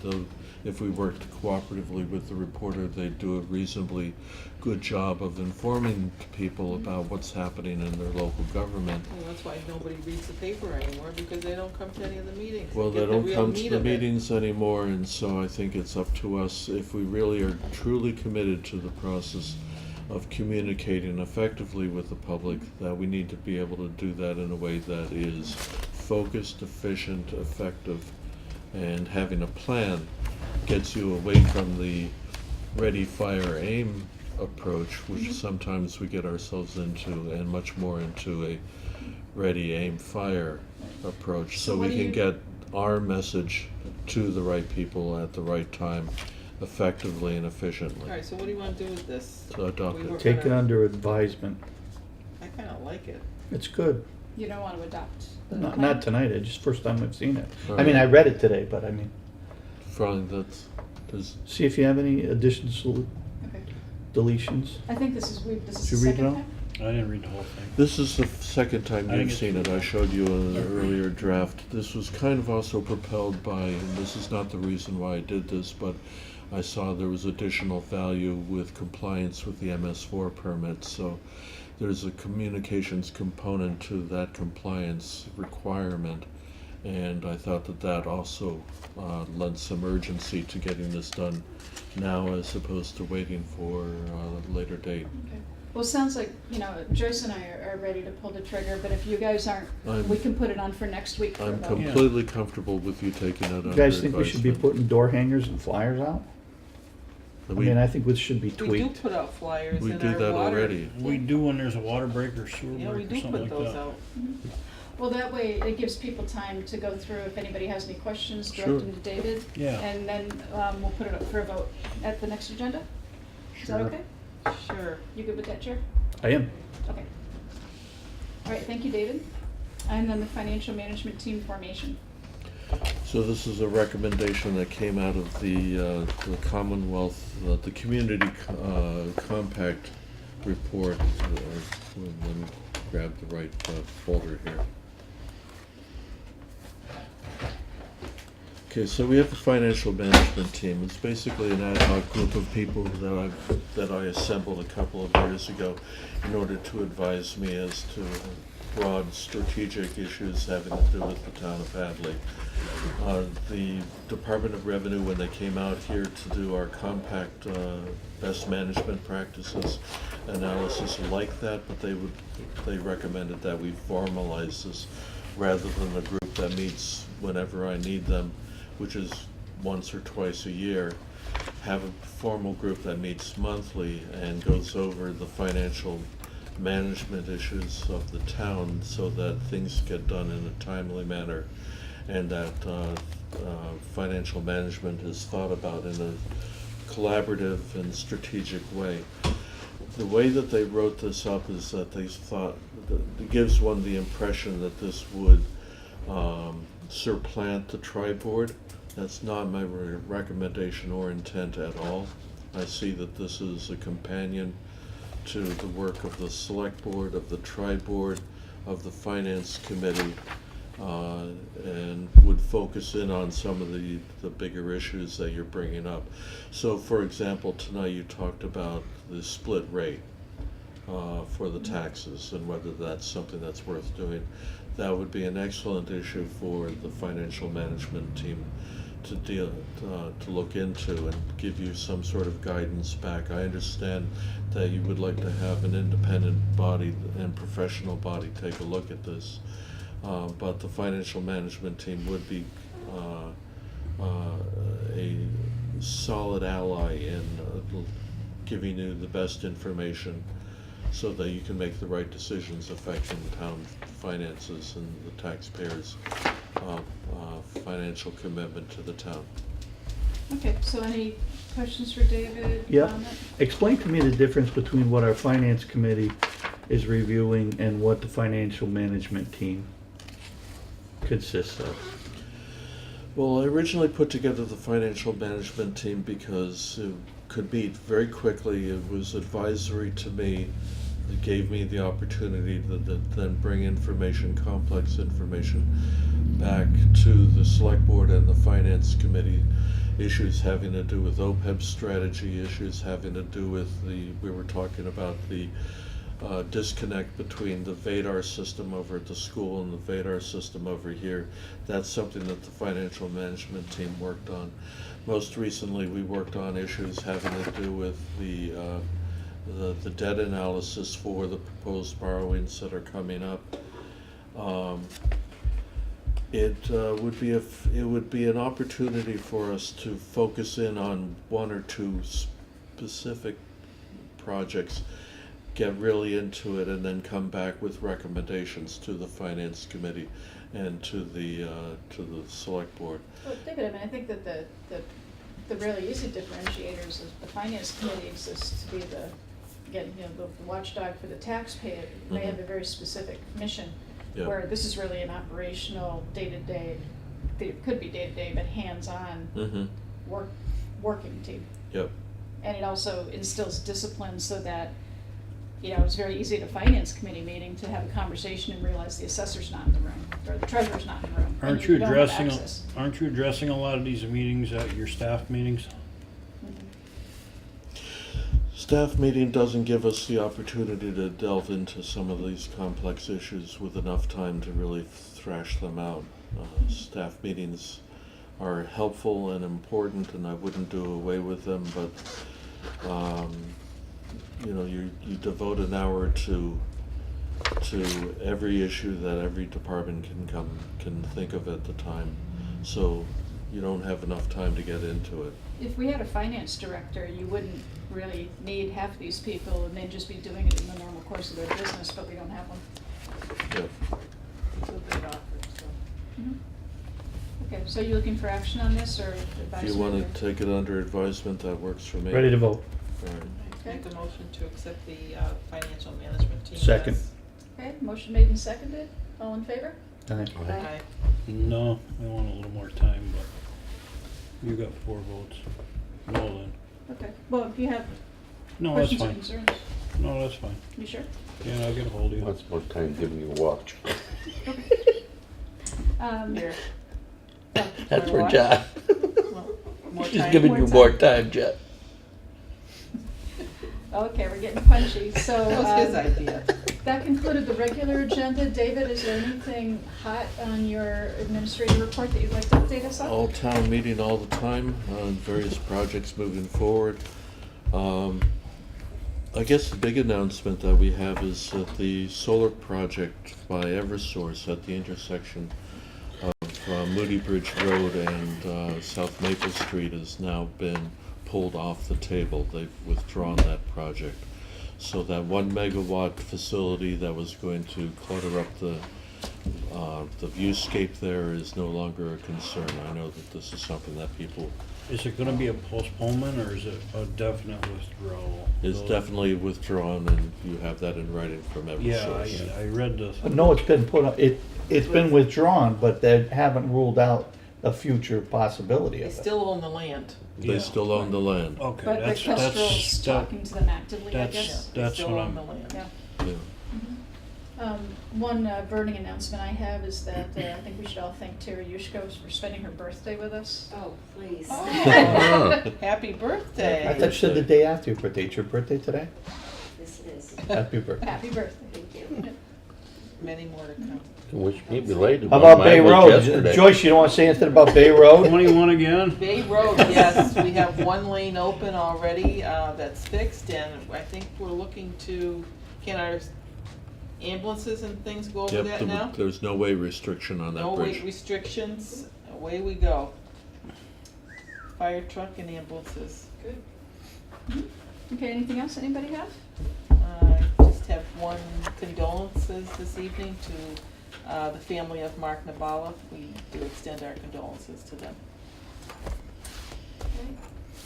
If we worked cooperatively with the reporter, they'd do a reasonably good job of informing people about what's happening in their local government. well, that's why nobody reads the paper anymore, because they don't come to any of the meetings. Well, they get the don't real come meat to the of it. meetings anymore, and so I think it's up to us, if we really are truly committed to the process of communicating effectively with the public, that we need to be able to do that in a way that is focused, efficient, effective, and having a plan gets you away from the ready, fire, aim approach, which sometimes we get ourselves into, and much more into a ready, aim, fire approach, so what we do can you- get our message to the right people at the right time, effectively and efficiently. All right, so what do you want to do with this? So adopt We it. were Take it gonna- under advisement. I kind of like it. It's good. You don't want to adopt the Not plan? tonight, it's just first time I've seen it. I Right. mean, I read it today, but I mean, Probably there's, see if you have any additional Okay. deletions. I think this is Did the you read it second all? time? I didn't read the whole thing. this is the second time I think you've it's seen it. true. I showed you an earlier draft. This was kind of also propelled by, and this is not the reason why I did this, but I saw there was additional value with compliance with the MS4 permit. So there's a communications component to that compliance requirement. And I thought that also lent some urgency to getting this done now as opposed to waiting for a later date. Okay. Well, it sounds like, Joyce and I are ready to pull the trigger, but if you guys aren't, I'm- we can put it on for next week for a I'm vote. completely comfortable with you taking it under You advisement. guys think we should be putting door hangers and flyers out? I mean, I think this should be We do tweaked. put out flyers We in do our that water. already. We do when there's a water break or sewer Yeah, we break or do something put like those that. out. Well, that way it gives people time to go through, if anybody has any questions, direct Sure. them to David. Yeah. And then we'll put it up for a vote at the next agenda? Is that Sure. okay? Sure. You good with that, Chair? I am. Okay. All right, thank you, David. And then the financial management team formation. So this is a recommendation that came out of the Commonwealth, the Community Compact report. Let me grab the right folder here. Okay, so we have the financial management team. It's basically an ad hoc group of people that I assembled a couple of years ago in order to advise me as to broad strategic issues having to do with the town of Hadley. The Department of Revenue, when they came out here to do our compact best management practices analysis, liked that, but they recommended that we formalize this rather than a group that meets whenever I need them, which is once or twice a year. Have a formal group that meets monthly and goes over the financial management issues of the town so that things get done in a timely manner, and that financial management is thought about in a collaborative and strategic way. The way that they wrote this up is that they thought, it gives one the impression that this would supplant the tri-board. That's not my recommendation or intent at all. I see that this is a companion to the work of the select board, of the tri-board, of the finance committee, and would focus in on some of the bigger issues that you're bringing up. So, for example, tonight you talked about the split rate for the taxes and whether that's something that's worth doing. That would be an excellent issue for the financial management team to look into and give you some sort of guidance back. I understand that you would like to have an independent body and professional body take a look at this, but the financial management team would be a solid ally in giving you the best information so that you can make the right decisions affecting the town finances and the taxpayers' financial commitment to the town. Okay, so any questions for David? Yeah. Comment? Explain to me the difference between what our finance committee is reviewing and what the financial management team consists of. Well, I originally put together the financial management team because it could meet very quickly. It was advisory to me. It gave me the opportunity to then bring information, complex information, back to the select board and the finance committee. Issues having to do with OPEB strategy, issues having to do with we were talking about the disconnect between the VADAR system over at the school and the VADAR system over here. That's something that the financial management team worked on. Most recently, we worked on issues having to do with the debt analysis for the proposed borrowings that are coming up. It would be an opportunity for us to focus in on one or two specific projects, get really into it, and then come back with recommendations to the finance committee and to the select board. Well, David, I mean, I think that the really easy differentiators is the finance committee exists to be the watchdog for the taxpayer. They have a very specific mission, Yeah. where this is really an operational, day-to-day, it could be day-to-day, but hands-on working team. Yep. And it also instills discipline so that, it's very easy at a finance committee meeting to have a conversation and realize the assessor's not in the room, or the treasurer's not in the room. and Aren't you don't have addressing, access. aren't you addressing a lot of these meetings at your staff meetings? Staff meeting doesn't give us the opportunity to delve into some of these complex issues with enough time to really thrash them out. Staff meetings are helpful and important, and I wouldn't do away with them, but you devote an hour or two to every issue that every department can think of at the time, so you don't have enough time to get into it. If we had a finance director, you wouldn't really need half these people, and they'd just be doing it in the normal course of their business, but we don't have one. Yep. It's a good offer, so. Okay, so you're looking for action on this, or If advisory? you want or- to take it under advisement, that works for me. Ready to vote. All right. Make a motion to accept the financial management team. Second. as- Okay, motion made and seconded, all in favor? Aye. Aye. No, I want a little more time, but you got 4 votes. No then. Okay, well, if you have No, that's questions or fine. concerns, No, that's fine. you sure? Yeah, I'll get a hold of you. Once more time giving you a watch. Here. That's for watch? John. Well, more She's time. giving you more time, Jeff. Okay, we're getting punchy, so. That was his idea. That concluded the regular agenda. David, is there anything hot on your administrative report that you'd like to update us on? All town meeting all the time on various projects moving forward. I guess the big announcement that we have is that the solar project by Eversource at the intersection of Moody Bridge Road and South Maple Street has now been pulled off the table. They've withdrawn that project. So that 1 megawatt facility that was going to clutter up the viewscape there is no longer a concern. I know that this is something that people Is it gonna be a postponement or is it a definite withdrawal? is definitely withdrawn, and you have that in writing from Eversource. Yeah, I read this. No, it's been put, it's been withdrawn, but they haven't ruled out a future possibility They of it. still own the land. They Yeah. still own the land. Okay, But that's, Kestrel's talking to them actively, I that's- guess. They that's still what own the I'm, land. Yeah. Yeah. One burning announcement I have is that I think we should all thank Terry Yushko for spending her birthday with us. Oh, please. Oh, happy birthday. I thought you said the day after your birthday. It's your birthday today? This is, Happy birthday. Happy birthday. thank you. Many more to come. Wish me belated. How one. about Bay Mine was Road? yesterday. Joyce, you don't want to say anything about Bay Road? 21 again? Bay Road, yes, we have one lane open already, that's fixed, and I think we're looking to, can our ambulances and things go over Yep, that now? there's no weight restriction on No that weight bridge. restrictions, away we go. Fire truck and ambulances. Okay, anything else anybody have? Just have one condolences this evening to the family of Mark Nabala. We do extend our condolences to them. Okay.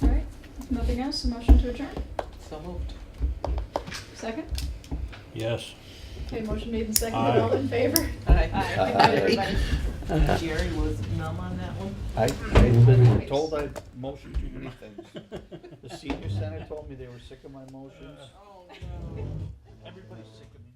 All right, if nothing else, a motion to adjourn? So moved. Second? Yes. Okay, motion made and seconded, all in favor? Aye. Good night, everybody. Jerry was numb on that one. I've been told I motioned too many things. The senior center told me they were sick of my motions. Oh, no. Everybody's sick of me.